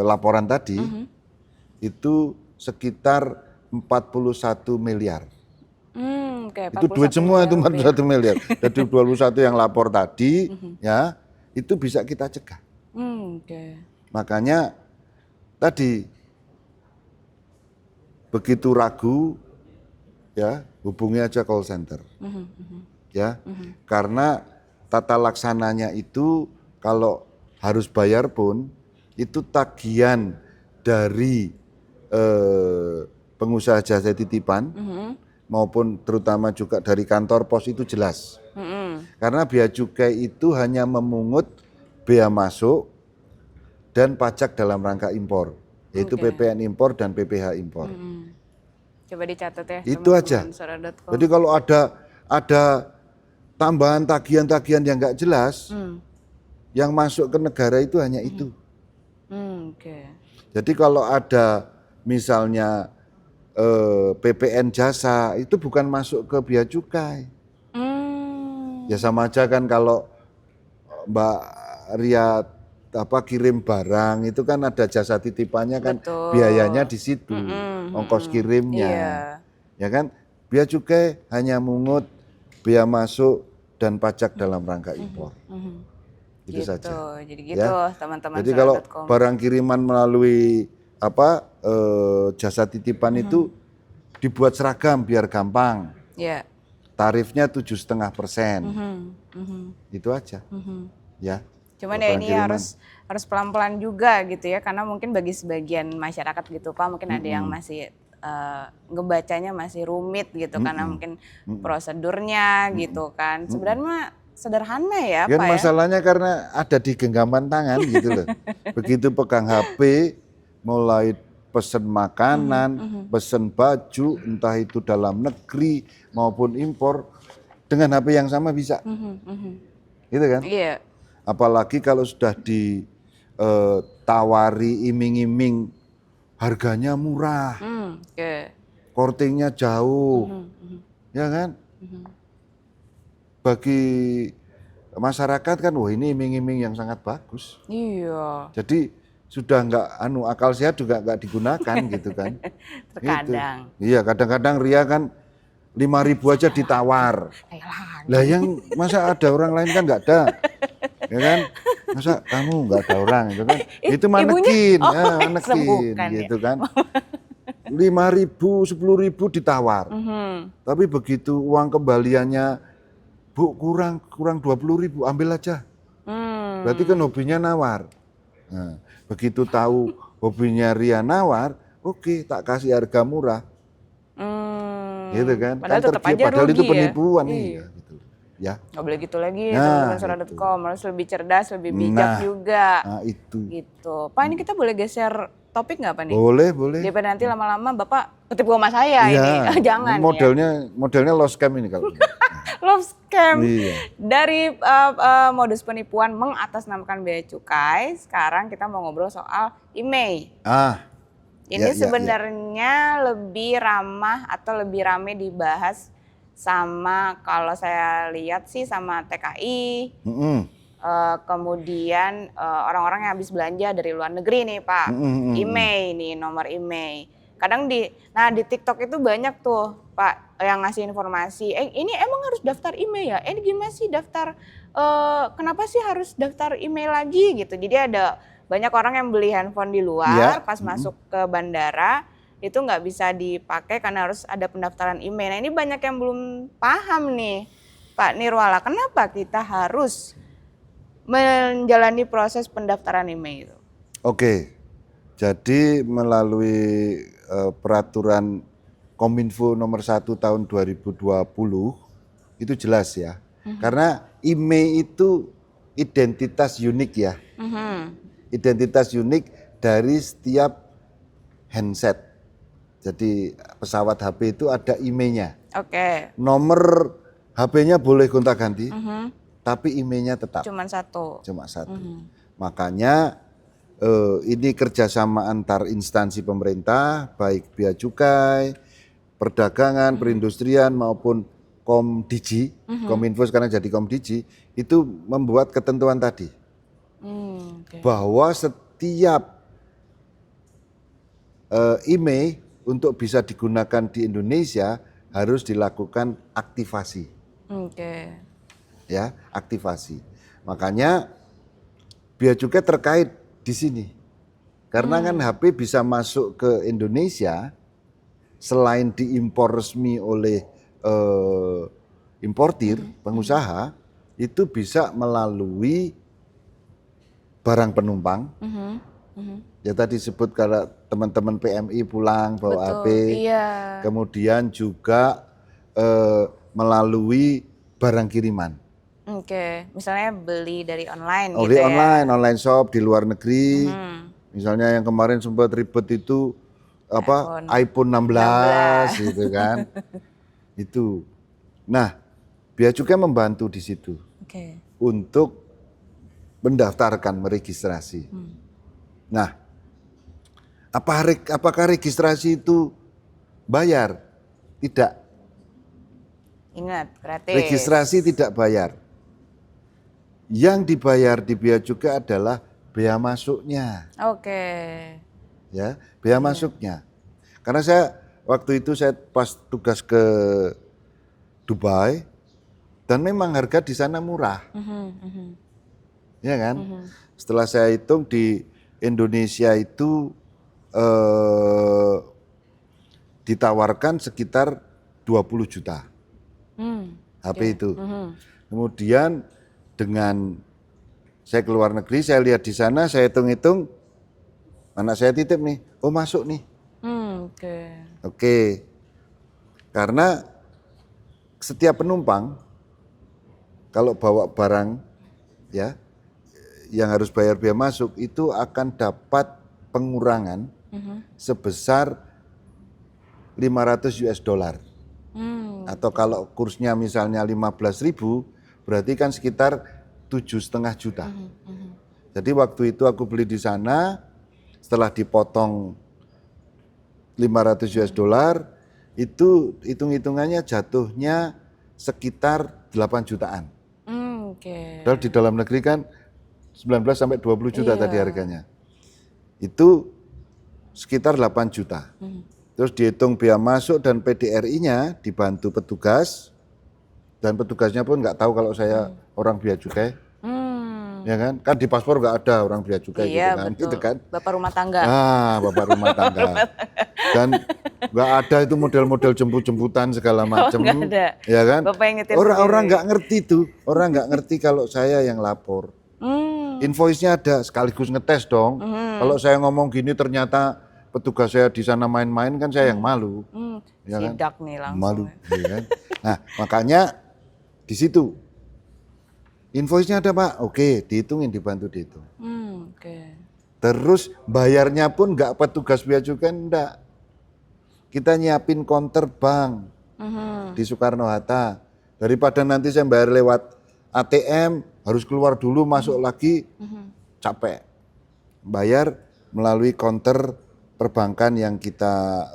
laporan tadi itu sekitar 41 miliar. Kayak Itu duit 41 semua itu miliar 41 miliar. Dari 21 yang lapor tadi ya itu bisa kita cegah. Oke. Makanya tadi begitu ragu ya hubungi aja call center. Ya. Karena tata laksananya itu kalau harus bayar pun itu tagihan dari pengusaha jasa titipan maupun terutama juga dari kantor pos itu jelas. Karena Bea Cukai itu hanya memungut bea masuk dan pajak dalam rangka impor, yaitu PPN impor dan PPh impor. Coba dicatat ya. Itu aja. Suara.com. Jadi kalau ada tambahan tagihan-tagihan yang nggak jelas, yang masuk ke negara itu hanya itu. Oke. Jadi kalau ada misalnya PPN jasa itu bukan masuk ke Bea Cukai. Ya sama aja kan kalau Mbak Ria kirim barang itu kan ada jasa titipannya kan, Betul. biayanya di situ, ongkos kirimnya, Iya. ya kan. Bea cukai hanya mungut bea masuk dan pajak dalam rangka impor, itu Gitu. saja. Jadi gitu Ya. teman-teman Jadi kalau suara.com. barang kiriman melalui jasa titipan itu dibuat seragam biar gampang, Ya. tarifnya 7,5%, itu aja, ya. Cuman Kalau ya barang ini kiriman. harus pelan-pelan juga gitu ya, karena mungkin bagi sebagian masyarakat gitu Pak, mungkin ada yang masih ngebacanya masih rumit gitu, karena mungkin prosedurnya gitu kan. Sebenarnya mah sederhana ya Kan Pak ya. masalahnya karena ada di genggaman tangan gitu loh. Begitu pegang HP, mulai pesen makanan, pesen baju, entah itu dalam negeri maupun impor, dengan HP yang sama bisa. Gitu kan? Iya. Apalagi kalau sudah ditawari iming-iming harganya murah, Oke. kortingnya jauh, ya kan? Bagi masyarakat kan, wah ini iming-iming yang sangat bagus. Iya. Jadi sudah nggak akal sehat juga nggak digunakan gitu kan. Terkadang. Gitu. Iya, kadang-kadang Ria kan 5.000 aja ditawar. Kayak lagi. Lah yang masa ada orang lain kan nggak ada. Ya kan? Masa kamu nggak ada orang itu kan. Itu manekin, ibunya? ya, manekin Sembuhkan ya. gitu kan. 5.000, 10.000 ditawar. Tapi begitu uang kembaliannya, Bu kurang 20.000, ambil aja. Berarti kan hobinya nawar. Nah, begitu tahu hobinya Ria nawar, oke, tak kasih harga murah. Gitu kan? Padahal Kan tetap aja padahal rugi itu ya. penipuan Iya. iya gitu. Ya. Nggak boleh gitu lagi Nah, teman-teman suara.com, harus lebih cerdas, lebih bijak juga. Nah, itu. Gitu. Pak, ini kita boleh geser topik nggak Pak nih? Boleh, boleh. Daripada nanti lama-lama Bapak ketipu sama saya ini. Jangan Modelnya lost scam ini kalau. Love scam. Iya. Dari modus penipuan mengatasnamakan bea cukai, sekarang kita mau ngobrol soal IMEI. Ini Ya, sebenarnya lebih ramah atau lebih rame dibahas sama, kalau saya lihat sih sama TKI, kemudian orang-orang yang habis belanja dari luar negeri nih Pak, IMEI nih, nomor IMEI. Kadang di TikTok itu banyak tuh Pak yang ngasih informasi, ini emang harus daftar IMEI ya? Gimana sih daftar, kenapa sih harus daftar IMEI lagi gitu. Jadi ada banyak orang yang beli handphone di luar, pas masuk ke bandara itu nggak bisa dipakai karena harus ada pendaftaran IMEI. Nah ini banyak yang belum paham nih Pak Nirwala, kenapa kita harus menjalani proses pendaftaran IMEI itu? Oke, jadi melalui peraturan Kominfo nomor 1 tahun 2020 itu jelas ya, karena IMEI itu identitas unik ya. Identitas unik dari setiap handset. Jadi pesawat HP itu ada IMEI-nya. Oke. Nomor HP-nya boleh gonta-ganti, tapi IMEI-nya tetap. Cuma satu. Makanya ini kerjasama antar instansi pemerintah, baik bea cukai, perdagangan, perindustrian maupun Komdigi, Kominfo sekarang jadi Komdigi, itu membuat ketentuan tadi. Bahwa setiap IMEI untuk bisa digunakan di Indonesia harus dilakukan aktivasi. Ya, aktivasi. Makanya bea cukai terkait di sini. Karena kan HP bisa masuk ke Indonesia selain diimpor resmi oleh importir, pengusaha, itu bisa melalui barang penumpang. Ya tadi sebut kalau teman-teman PMI pulang bawa HP. Iya. Kemudian juga melalui barang kiriman. Misalnya beli dari online gitu ya. online shop di luar negeri. Misalnya yang kemarin sempat ribet itu iPhone 16 gitu kan. Itu. Nah, bea cukai membantu di situ. Untuk mendaftarkan, meregistrasi. Nah, apakah registrasi itu bayar? Tidak. Ingat, gratis. Registrasi tidak bayar. Yang dibayar di bea cukai adalah bea masuknya, Oke. ya, bea masuknya. Karena waktu itu saya pas tugas ke Dubai dan memang harga di sana murah, ya kan? Setelah saya hitung di Indonesia itu ditawarkan sekitar 20 juta HP itu. Kemudian dengan saya keluar negeri, saya lihat di sana, saya hitung-hitung, anak saya titip nih, oh masuk nih. Oke. Karena setiap penumpang kalau bawa barang ya yang harus bayar bea masuk itu akan dapat pengurangan sebesar 500 US dollar. Atau kalau kursnya misalnya 15.000, berarti kan sekitar 7,5 juta. Jadi waktu itu aku beli di sana, setelah dipotong 500 US dollar, itu hitung-hitungannya jatuhnya sekitar 8 jutaan. Padahal di dalam negeri kan 19 sampai 20 juta tadi harganya. Itu sekitar 8 juta. Terus dihitung bea masuk dan PDRI-nya dibantu petugas, dan petugasnya pun nggak tahu kalau saya orang bea cukai, ya kan? Kan di paspor nggak ada orang bea cukai gitu kan? Bapak rumah tangga. Bapak rumah tangga. Dan nggak ada itu model-model jemput-jemputan segala macam, ya kan? Orang nggak ngerti tuh, orang nggak ngerti kalau saya yang lapor. Invoice-nya ada, sekaligus ngetes dong. Kalau saya ngomong gini ternyata petugas saya di sana main-main, kan saya yang malu. Ya kan? Sidak nih langsung. Malu, ya kan? Nah, makanya di situ invoice-nya ada Pak, oke, dihitungin, dibantu dihitung. Terus bayarnya pun nggak petugas bea cukai, enggak. Kita nyiapin counter bank di Soekarno-Hatta. Daripada nanti saya bayar lewat ATM, harus keluar dulu, masuk lagi, capek. Bayar melalui counter perbankan yang kita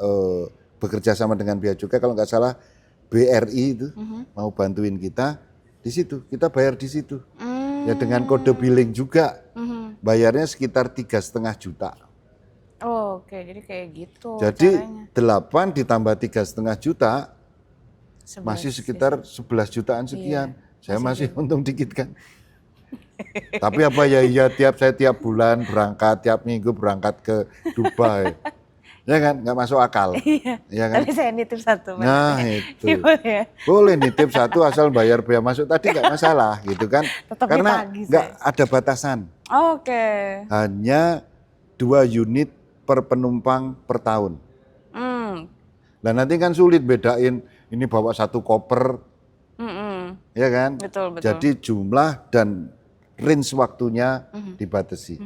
bekerja sama dengan bea cukai, kalau nggak salah BRI itu mau bantuin kita di situ, kita bayar di situ. Ya dengan kode billing juga, bayarnya sekitar 3,5 juta. Oke, jadi kayak gitu. Jadi caranya. 8 ditambah 3,5 juta, masih sekitar 11 jutaan sekian. Saya masih untung dikit kan. Tapi apa ya, saya tiap bulan berangkat, tiap minggu berangkat ke Dubai. Ya kan, nggak masuk akal. Ya kan? Tapi saya nitip satu. Nah itu. Boleh nitip satu asal bayar bea masuk tadi nggak masalah gitu kan. Tetap karena nggak ada batasan. Hanya 2 unit per penumpang per tahun. Nah nanti kan sulit bedain ini bawa 1 koper. Ya kan? Betul. Jadi jumlah dan range waktunya dibatasi.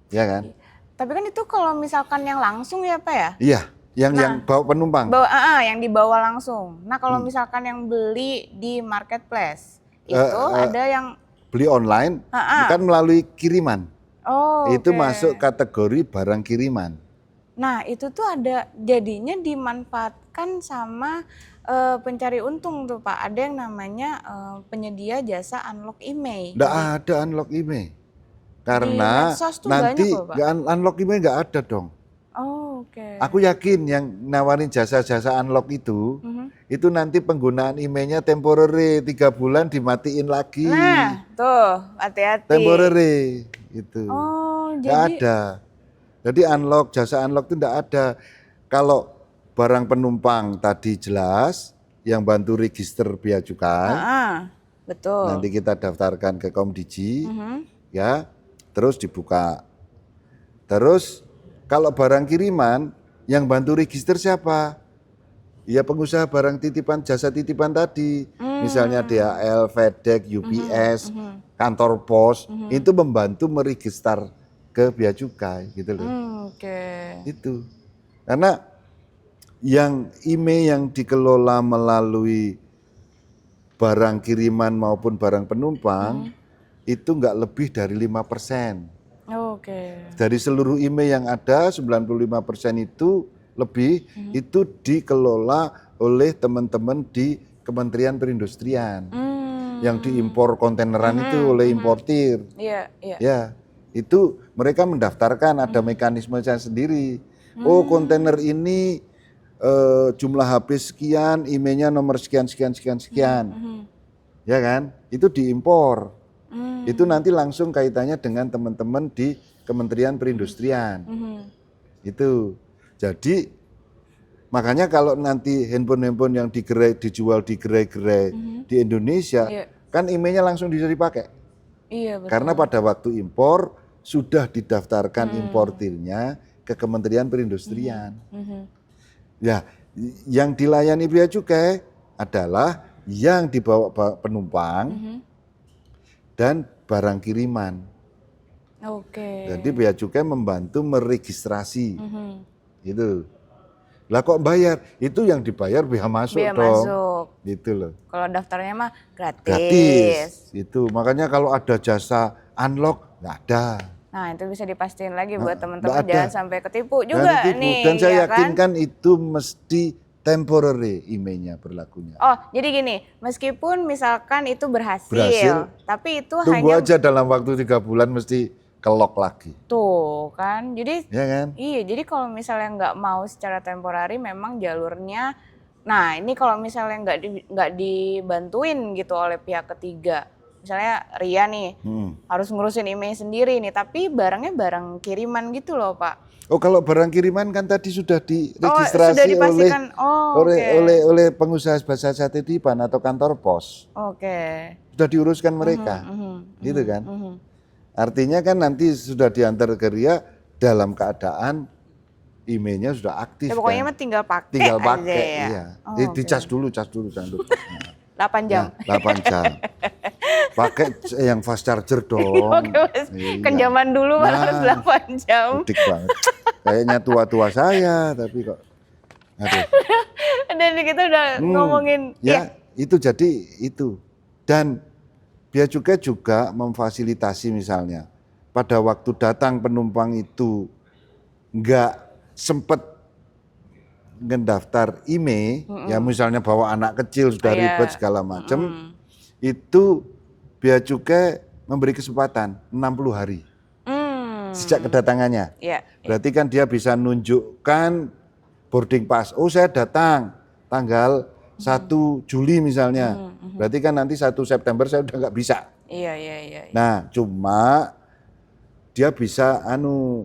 Ya kan? Tapi kan itu kalau misalkan yang langsung ya Pak ya? Iya, yang bawa penumpang. Yang dibawa langsung. Nah kalau misalkan yang beli di marketplace, itu ada yang beli online, bukan melalui kiriman. Itu masuk kategori barang kiriman. Nah itu tuh ada jadinya dimanfaatkan sama pencari untung tuh Pak. Ada yang namanya penyedia jasa unlock email. Nggak ada unlock email. Karena nanti unlock email nggak ada dong. Aku yakin yang nawarin jasa-jasa unlock itu nanti penggunaan emailnya temporary, 3 bulan dimatiin lagi. Nah tuh hati-hati. Temporary itu. Nggak jadi ada. Jadi jasa unlock itu nggak ada. Kalau barang penumpang tadi jelas, yang bantu register bea cukai. Betul. Nanti kita daftarkan ke Komdigi, ya, terus dibuka. Terus kalau barang kiriman, yang bantu register siapa? Ya pengusaha barang titipan, jasa titipan tadi. Misalnya DHL, FedEx, UPS, kantor pos, itu membantu meregister ke bea cukai gitu loh. Itu. Karena yang email yang dikelola melalui barang kiriman maupun barang penumpang itu nggak lebih dari 5%. Dari seluruh email yang ada 95% itu lebih itu dikelola oleh teman-teman di Kementerian Perindustrian. yang diimpor kontaineran itu oleh importir. Iya, iya. Ya, itu mereka mendaftarkan ada mekanismenya sendiri. Oh, kontainer ini jumlah HP sekian, IMEI-nya nomor sekian sekian sekian sekian. Ya kan? Itu diimpor. Itu nanti langsung kaitannya dengan teman-teman di Kementerian Perindustrian. Itu. Jadi makanya kalau nanti handphone-handphone yang dijual di gerai-gerai di Indonesia, kan IMEI-nya langsung bisa dipakai. Iya, betul. Karena pada waktu impor sudah didaftarkan importirnya ke Kementerian Perindustrian. Ya, yang dilayani bea cukai adalah yang dibawa penumpang dan barang kiriman. Oke. Jadi bea cukai membantu meregistrasi. Gitu. Lah kok bayar? Itu yang dibayar bea masuk Bea dong. masuk. Gitu loh. Kalau daftarnya mah gratis. Gratis. Itu. Makanya kalau ada jasa unlock nggak ada. Nah, itu bisa dipastiin lagi buat nggak teman-teman ada. jangan sampai ketipu juga Dan ketipu. nih. Dan saya ya yakin kan? kan itu mesti temporary IMEI-nya berlakunya. Oh, jadi gini, meskipun misalkan itu berhasil, tapi itu Tunggu hanya aja dalam waktu 3 bulan mesti kelok lagi. tuh kan. Jadi Ya kan? iya, jadi kalau misalnya nggak mau secara temporari memang jalurnya. Nah, ini kalau misalnya nggak dibantuin gitu oleh pihak ketiga. Misalnya Ria nih harus ngurusin IMEI sendiri nih, tapi barangnya barang kiriman gitu loh, Pak. Oh, kalau barang kiriman kan tadi sudah diregistrasi sudah dipastikan. oleh pengusaha jasa titipan atau kantor pos. Oke. Sudah diuruskan mereka. Gitu kan? Artinya kan nanti sudah diantar ke Ria dalam keadaan IMEI-nya sudah aktif. Ya, pokoknya kan? mah tinggal pakai Tinggal aja pakai, ya. iya. Oh, Dicas dulu, jangan lupa. 8 jam. Ya, 8 jam. Pakai yang fast charger dong. Kan zaman dulu mah harus 8 jam. Udik banget. Kayaknya tua-tua saya, tapi kok. Aduh. Dan kita udah ngomongin. Ya, itu jadi itu. Dan bea cukai juga memfasilitasi misalnya. Pada waktu datang penumpang itu nggak sempat ngedaftar IMEI, ya misalnya bawa anak kecil sudah ribet segala macam, itu bea cukai memberi kesempatan 60 hari sejak kedatangannya. Berarti kan dia bisa nunjukkan boarding pass. Oh, saya datang tanggal 1 Juli misalnya. Berarti kan nanti 1 September saya udah nggak bisa. Iya. Nah, cuma dia bisa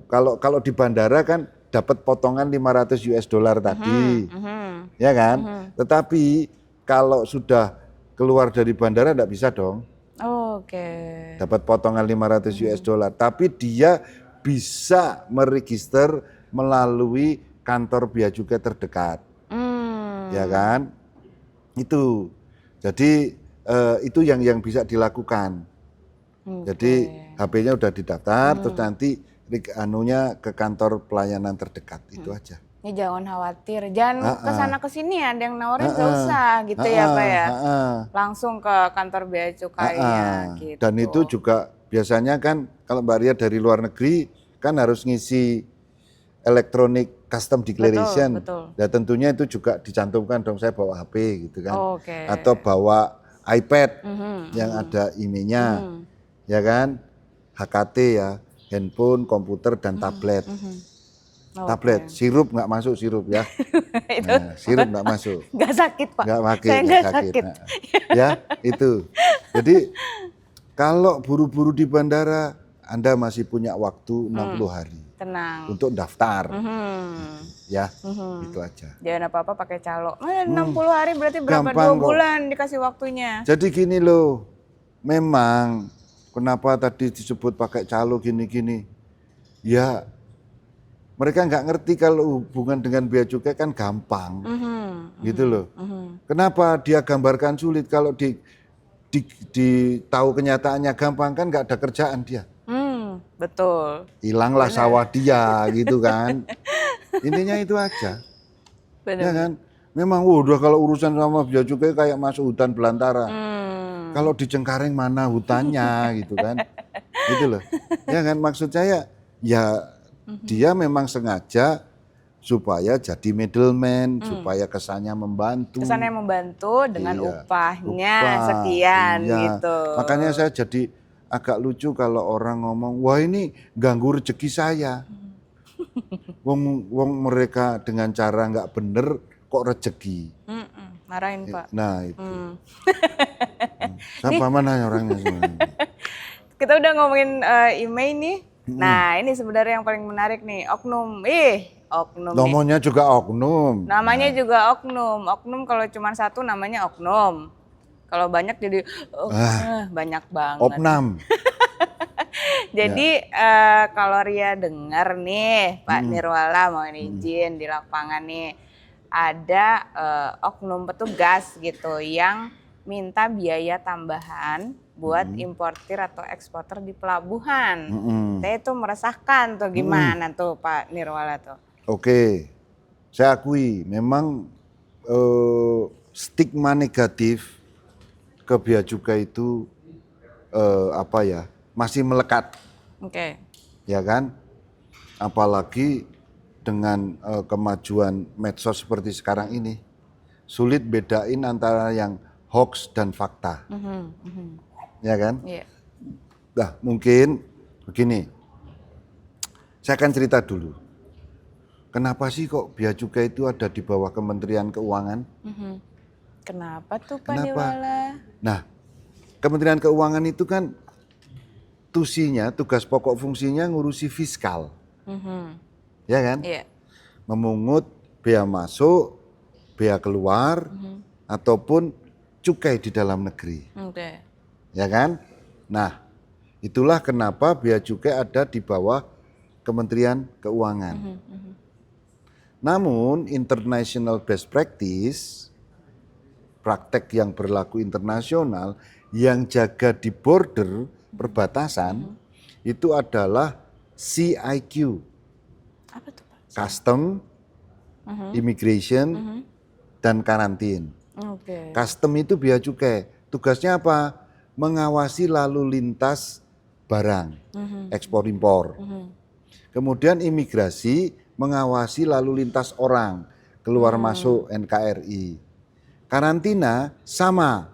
kalau di bandara kan dapat potongan 500 US dollar tadi. Ya kan? Tetapi kalau sudah keluar dari bandara enggak bisa dong. Oke. Dapat potongan 500 US dollar, tapi dia bisa meregister melalui kantor bea cukai terdekat. Ya kan? Itu. Jadi itu yang bisa dilakukan. Jadi HP-nya udah didaftar, terus nanti ke kantor pelayanan terdekat, itu aja. Ya jangan khawatir, jangan kesana kesini ada yang nawarin gak usah gitu ya Pak ya. Langsung ke kantor bea cukainya gitu. Dan itu juga biasanya kan kalau Mbak Ria dari luar negeri kan harus ngisi electronic custom declaration. Betul. Ya tentunya itu juga dicantumkan dong, saya bawa HP gitu kan. Atau bawa iPad yang ada IMEI-nya. Ya kan? HKT ya, handphone, komputer dan tablet. Tablet, sirup nggak masuk sirup ya. Sirup nggak masuk. Nggak sakit Pak. Nggak sakit. Nah, ya itu. Jadi kalau buru-buru di bandara, Anda masih punya waktu 60 hari. Tenang. Untuk daftar. Ya, itu aja. Jangan apa-apa pakai calo. 60 hari berarti berapa? Gampang 2 bulan dikasih waktunya. Jadi gini loh, memang kenapa tadi disebut pakai calo gini-gini. Ya, mereka nggak ngerti kalau hubungan dengan bea cukai kan gampang, gitu loh. Kenapa dia gambarkan sulit kalau tahu kenyataannya gampang kan nggak ada kerjaan dia. Betul. Hilanglah sawah dia, gitu kan. Intinya itu aja. Benar. Ya kan? Memang udah kalau urusan sama bea cukai kayak masuk hutan belantara. Kalau di Cengkareng mana hutannya, gitu kan. Gitu loh. Ya kan, maksud saya ya dia memang sengaja supaya jadi middleman, supaya kesannya membantu. Kesannya membantu dengan Iya, upahnya upah, sekian iya. gitu. Makanya saya jadi agak lucu kalau orang ngomong, wah ini ganggu rezeki saya. Wong mereka dengan cara nggak bener kok rezeki. Marahin Pak. Nah itu. Nih. Siapa mana orangnya sebenarnya? Kita udah ngomongin email nih. Nah ini sebenarnya yang paling menarik nih, oknum. Oknum nih. Nomornya juga oknum. Namanya juga oknum. Oknum kalau cuma satu namanya oknum. Kalau banyak jadi banyak banget. Opnam. Jadi kalau Ria dengar nih Pak Nirwala mau izin di lapangan nih ada oknum petugas gitu yang minta biaya tambahan buat importir atau eksporter di pelabuhan. Saya itu meresahkan tuh gimana tuh Pak Nirwala tuh? Oke, saya akui memang stigma negatif ke bea cukai itu masih melekat. Oke. Ya kan? Apalagi dengan kemajuan medsos seperti sekarang ini, sulit bedain antara yang hoax dan fakta. Ya kan? Iya. Nah, mungkin begini. Saya akan cerita dulu. Kenapa sih kok bea cukai itu ada di bawah Kementerian Keuangan? Kenapa tuh Pak Kenapa? Nirwala? Nah, Kementerian Keuangan itu kan tugas pokok fungsinya ngurusi fiskal. Ya kan? Iya. Memungut bea masuk, bea keluar, ataupun cukai di dalam negeri. Oke. Ya kan? Nah, itulah kenapa bea cukai ada di bawah Kementerian Keuangan. Namun, international best practice, praktek yang berlaku internasional, yang jaga di border, perbatasan, itu adalah CIQ. Apa tuh Pak? Custom, Immigration, dan Karantin. Oke. Custom itu bea cukai. Tugasnya apa? Mengawasi lalu lintas barang, ekspor impor. Kemudian imigrasi mengawasi lalu lintas orang, keluar masuk NKRI. Karantina sama,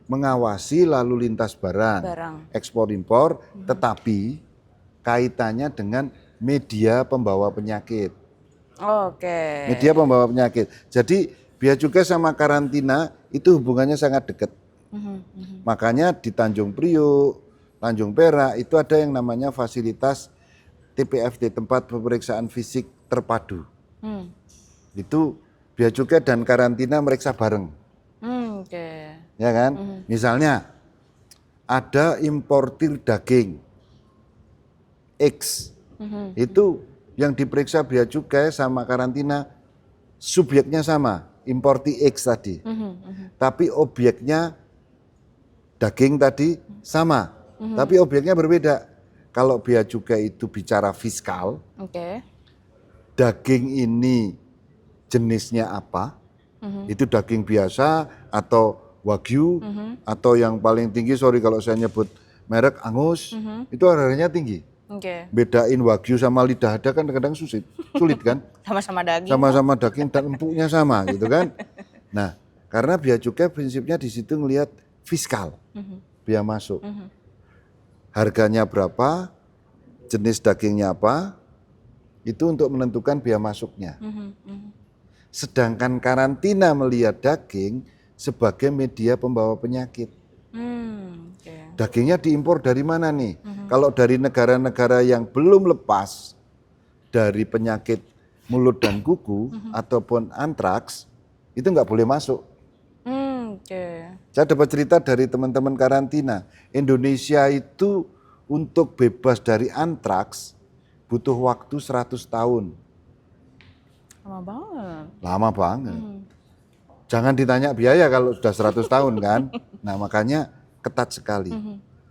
mengawasi lalu lintas barang. Ekspor impor, tetapi kaitannya dengan media pembawa penyakit. Oke. Media pembawa penyakit. Jadi bea cukai sama karantina itu hubungannya sangat dekat. Makanya di Tanjung Priok, Tanjung Perak itu ada yang namanya fasilitas TPFT, tempat pemeriksaan fisik terpadu. Itu bea cukai dan karantina meriksa bareng. Oke. Ya kan? Misalnya ada importir daging X. Itu yang diperiksa bea cukai sama karantina subjeknya sama, importi X tadi. Tapi objeknya daging tadi sama, tapi objeknya berbeda. Kalau bea cukai itu bicara fiskal, daging ini jenisnya apa? Itu daging biasa atau wagyu atau yang paling tinggi, sorry kalau saya nyebut merek Angus, itu harganya tinggi. Bedain wagyu sama lidah ada kan kadang sulit kan? Sama-sama daging. Sama-sama daging dan empuknya sama gitu kan? Nah, karena bea cukai prinsipnya di situ ngelihat fiskal, bea masuk. Harganya berapa, jenis dagingnya apa, itu untuk menentukan bea masuknya. Sedangkan karantina melihat daging sebagai media pembawa penyakit. Dagingnya diimpor dari mana nih? Kalau dari negara-negara yang belum lepas dari penyakit mulut dan kuku ataupun antraks, itu nggak boleh masuk. Saya dapat cerita dari teman-teman karantina, Indonesia itu untuk bebas dari antraks butuh waktu 100 tahun. Lama banget. Lama banget. Jangan ditanya biaya kalau sudah 100 tahun kan. Nah makanya ketat sekali.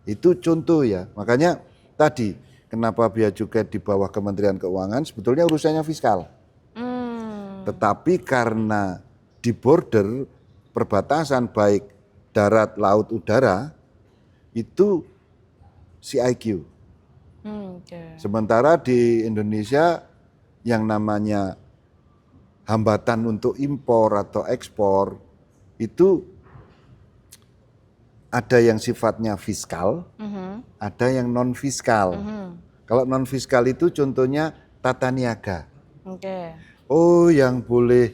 Itu contoh ya. Makanya tadi kenapa bea cukai di bawah Kementerian Keuangan sebetulnya urusannya fiskal. Tetapi karena di border perbatasan baik darat, laut, udara itu CIQ. Sementara di Indonesia yang namanya hambatan untuk impor atau ekspor itu ada yang sifatnya fiskal, ada yang non fiskal. Kalau non fiskal itu contohnya tata niaga. Oke. Oh, yang boleh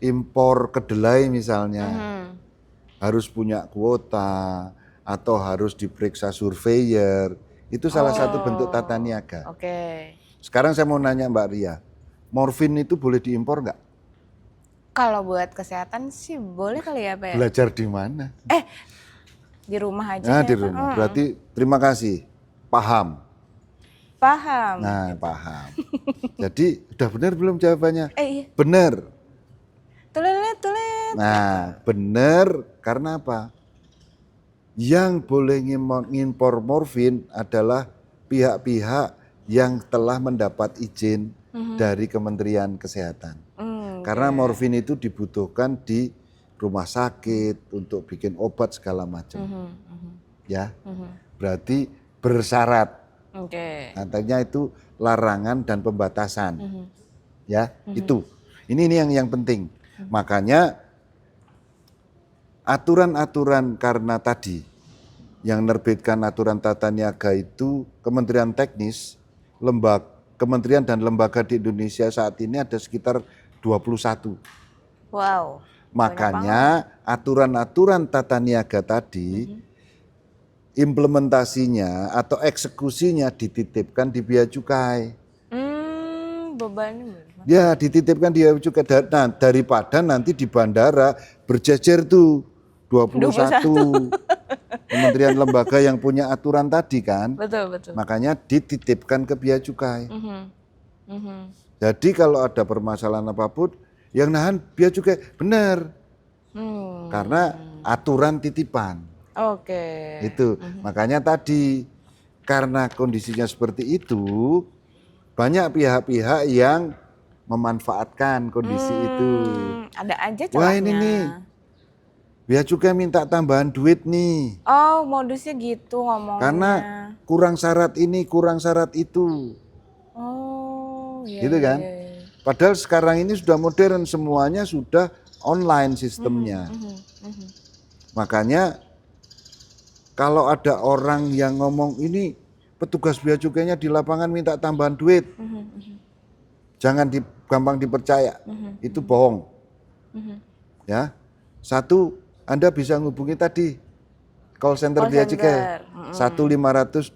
impor kedelai misalnya harus punya kuota atau harus diperiksa surveyor. Itu salah satu bentuk tata niaga. Oke. Sekarang saya mau nanya Mbak Ria, morfin itu boleh diimpor nggak? Kalau buat kesehatan sih boleh kali ya Pak ya? Belajar di mana? Di rumah aja Nah, saya, di Pak. rumah. Berarti terima kasih. Paham. Paham. Nah, paham. Jadi udah benar belum jawabannya? Iya. Benar. Tulet. Nah, benar karena apa? Yang boleh ngimpor morfin adalah pihak-pihak yang telah mendapat izin dari Kementerian Kesehatan. Karena morfin itu dibutuhkan di rumah sakit untuk bikin obat segala macam. Ya, berarti bersyarat. Oke. Artinya itu larangan dan pembatasan. Ya, itu. Ini yang penting. Makanya aturan-aturan karena tadi yang menerbitkan aturan tata niaga itu Kementerian Teknis, kementerian dan lembaga di Indonesia saat ini ada sekitar 21. Wow. Makanya aturan-aturan tata niaga tadi implementasinya atau eksekusinya dititipkan di Bea Cukai. Bebannya Ya, dititipkan di Bea Cukai. Nah, daripada nanti di bandara berjejer tuh 21 kementerian lembaga yang punya aturan tadi kan. Betul. Makanya dititipkan ke Bea Cukai. Jadi kalau ada permasalahan apapun, yang nahan Bea Cukai benar. Karena aturan titipan. Oke. Itu. Makanya tadi karena kondisinya seperti itu, banyak pihak-pihak yang memanfaatkan kondisi itu. Ada aja celahnya. Wah, ini nih. Bea Cukai minta tambahan duit nih. Oh, modusnya gitu ngomongnya. Karena kurang syarat ini, kurang syarat itu. Oh, iya. Gitu kan? Padahal sekarang ini sudah modern, semuanya sudah online sistemnya. Makanya kalau ada orang yang ngomong ini petugas Bea Cukainya di lapangan minta tambahan duit, jangan gampang dipercaya, itu bohong. Ya, satu, Anda bisa menghubungi tadi call center Bea Cukai 1-500-225,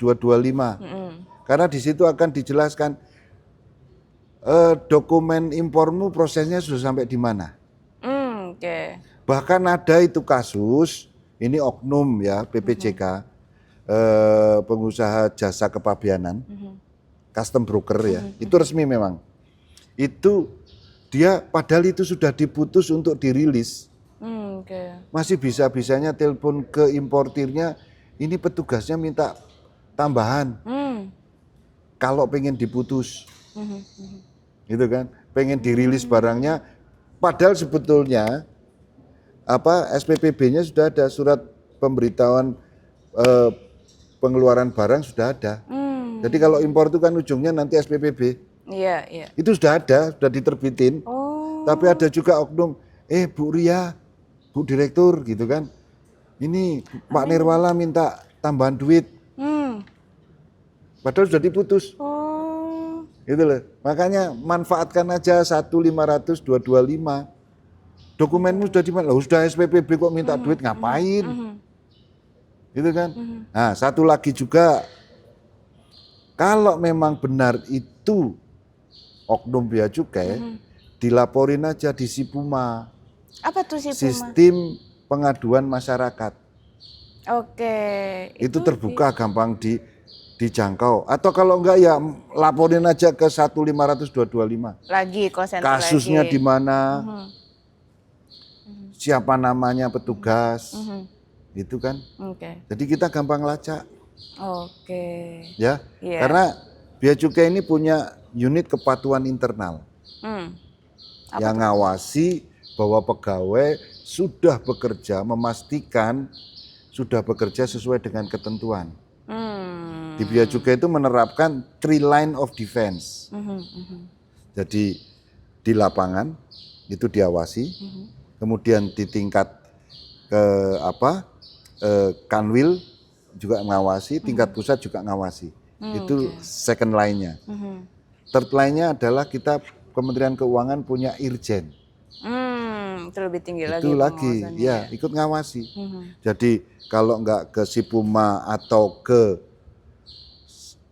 karena di situ akan dijelaskan dokumen impormu prosesnya sudah sampai di mana. Oke. Bahkan ada itu kasus, ini oknum ya PPJK, pengusaha jasa kepabeanan, custom broker ya, itu resmi memang. Itu dia padahal itu sudah diputus untuk dirilis. Masih bisa-bisanya telepon ke importirnya, ini petugasnya minta tambahan. Kalau pengen diputus. Gitu kan, pengen dirilis barangnya, padahal sebetulnya SPPB-nya sudah ada, surat pemberitahuan pengeluaran barang sudah ada. Jadi kalau impor itu kan ujungnya nanti SPPB. Iya. Itu sudah ada, sudah diterbitin. Tapi ada juga oknum, Bu Ria, Bu Direktur gitu kan. Ini Pak Nirwala minta tambahan duit. Padahal sudah diputus. Gitu loh. Makanya manfaatkan aja 1-500-225. Dokumenmu sudah di mana? Sudah SPPB kok minta duit ngapain? Gitu kan? Nah, satu lagi juga, kalau memang benar itu oknum Bea Cukai, dilaporin aja di SIPUMA. Apa tuh SIPUMA? Sistem Pengaduan Masyarakat. Oke. Itu terbuka, gampang dijangkau. Atau kalau enggak ya laporin aja ke 1-500-225. Lagi call center kasusnya lagi. di mana, siapa namanya petugas, itu kan. Oke. Jadi kita gampang lacak. Oke. Ya, Iya. karena Bea Cukai ini punya unit kepatuhan internal yang ngawasi bahwa pegawai sudah bekerja, memastikan sudah bekerja sesuai dengan ketentuan. Di Bea Cukai itu menerapkan 3 line of defense. Jadi di lapangan itu diawasi. Kemudian di tingkat Kanwil juga mengawasi, tingkat pusat juga ngawasi. Itu second line-nya. Third line-nya adalah kita Kementerian Keuangan punya Irjen. Itu lebih tinggi lagi. Itu lagi, ya ikut ngawasi. Jadi kalau nggak ke Sipuma atau ke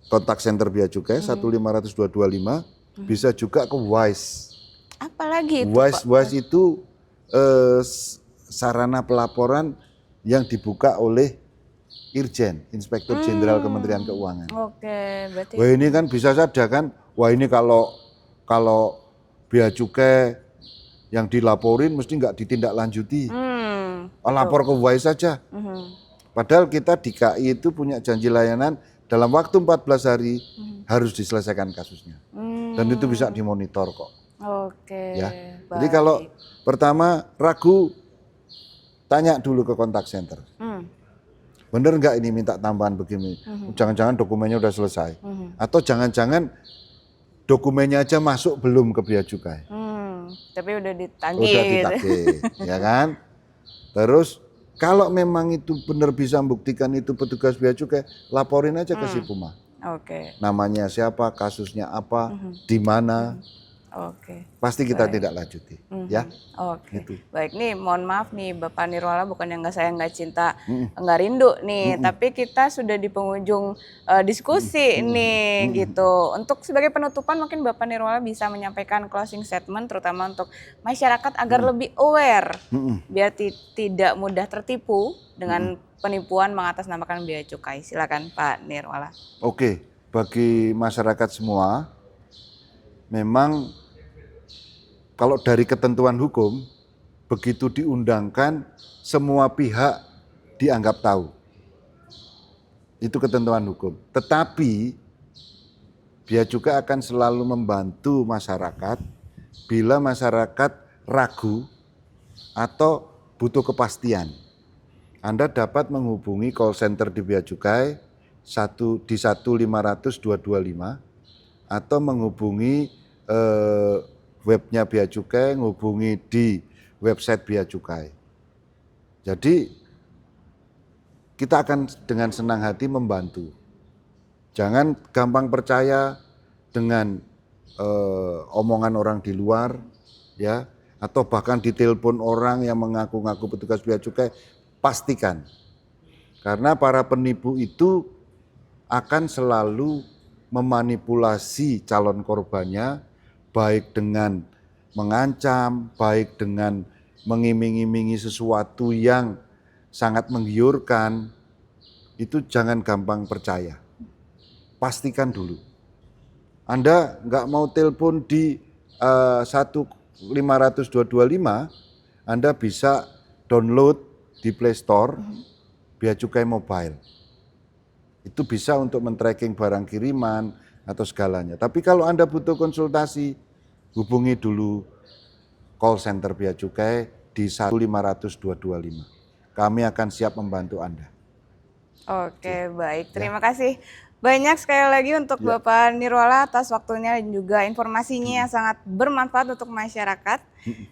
kontak center Bea Cukai 15225, bisa juga ke WISE. Apalagi itu, WISE itu sarana pelaporan yang dibuka oleh Irjen, Inspektur Jenderal Kementerian Keuangan. Oke, berarti. Wah ini kan bisa saja kan, wah ini kalau Bea Cukai yang dilaporin mesti nggak ditindaklanjuti. Lapor ke WISE saja. Padahal kita di KI itu punya janji layanan dalam waktu 14 hari harus diselesaikan kasusnya. Dan itu bisa dimonitor kok. Oke. Ya. Jadi kalau pertama ragu, tanya dulu ke kontak center. Bener nggak ini minta tambahan begini? Jangan-jangan dokumennya udah selesai. Atau jangan-jangan dokumennya aja masuk belum ke Bea Cukai. Tapi udah ditagih. Udah ditagih, ya kan? Terus kalau memang itu benar bisa membuktikan itu petugas Bea Cukai, laporin aja ke Sipuma. Oke. Namanya siapa, kasusnya apa, di mana. Oke. Pasti kita tidak lanjuti, ya. Oke. Gitu. Baik nih, mohon maaf nih Bapak Nirwala, bukan yang nggak saya nggak cinta, nggak rindu nih, tapi kita sudah di penghujung diskusi nih gitu. Untuk sebagai penutupan mungkin Bapak Nirwala bisa menyampaikan closing statement terutama untuk masyarakat agar lebih aware biar tidak mudah tertipu dengan penipuan mengatasnamakan Bea Cukai. Silakan Pak Nirwala. Oke, bagi masyarakat semua, memang kalau dari ketentuan hukum, begitu diundangkan, semua pihak dianggap tahu. Itu ketentuan hukum. Tetapi, Bea Cukai akan selalu membantu masyarakat bila masyarakat ragu atau butuh kepastian. Anda dapat menghubungi call center di Bea Cukai di 1500225 atau menghubungi webnya Bea Cukai, menghubungi di website Bea Cukai. Jadi kita akan dengan senang hati membantu. Jangan gampang percaya dengan omongan orang di luar, ya, atau bahkan ditelepon orang yang mengaku-ngaku petugas Bea Cukai. Pastikan, karena para penipu itu akan selalu memanipulasi calon korbannya, baik dengan mengancam, baik dengan mengiming-imingi sesuatu yang sangat menggiurkan. Itu jangan gampang percaya. Pastikan dulu. Anda nggak mau telepon di 1500225, Anda bisa download di Play Store Bea Cukai Mobile. Itu bisa untuk men-tracking barang kiriman atau segalanya. Tapi kalau Anda butuh konsultasi, hubungi dulu call center Bea Cukai di 1500225. Kami akan siap membantu Anda. Oke, baik. Terima kasih banyak sekali lagi untuk Bapak Nirwala atas waktunya dan juga informasinya yang sangat bermanfaat untuk masyarakat.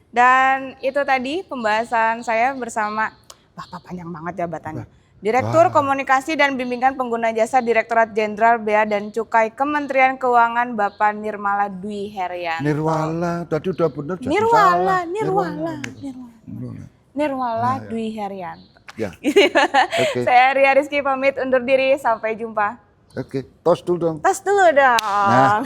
Dan itu tadi pembahasan saya bersama Bapak, panjang banget jabatannya. Direktur Komunikasi dan Bimbingan Pengguna Jasa Direktorat Jenderal Bea dan Cukai Kementerian Keuangan Bapak Nirmala Dwi Herianto. Nirwala, tadi udah benar jadi Nirwala, salah. Nirwala Dwi Herianto. Ya. Oke. Saya Ria Rizky pamit undur diri, sampai jumpa. Oke, tos dulu dong. Tas dulu dong. Nah.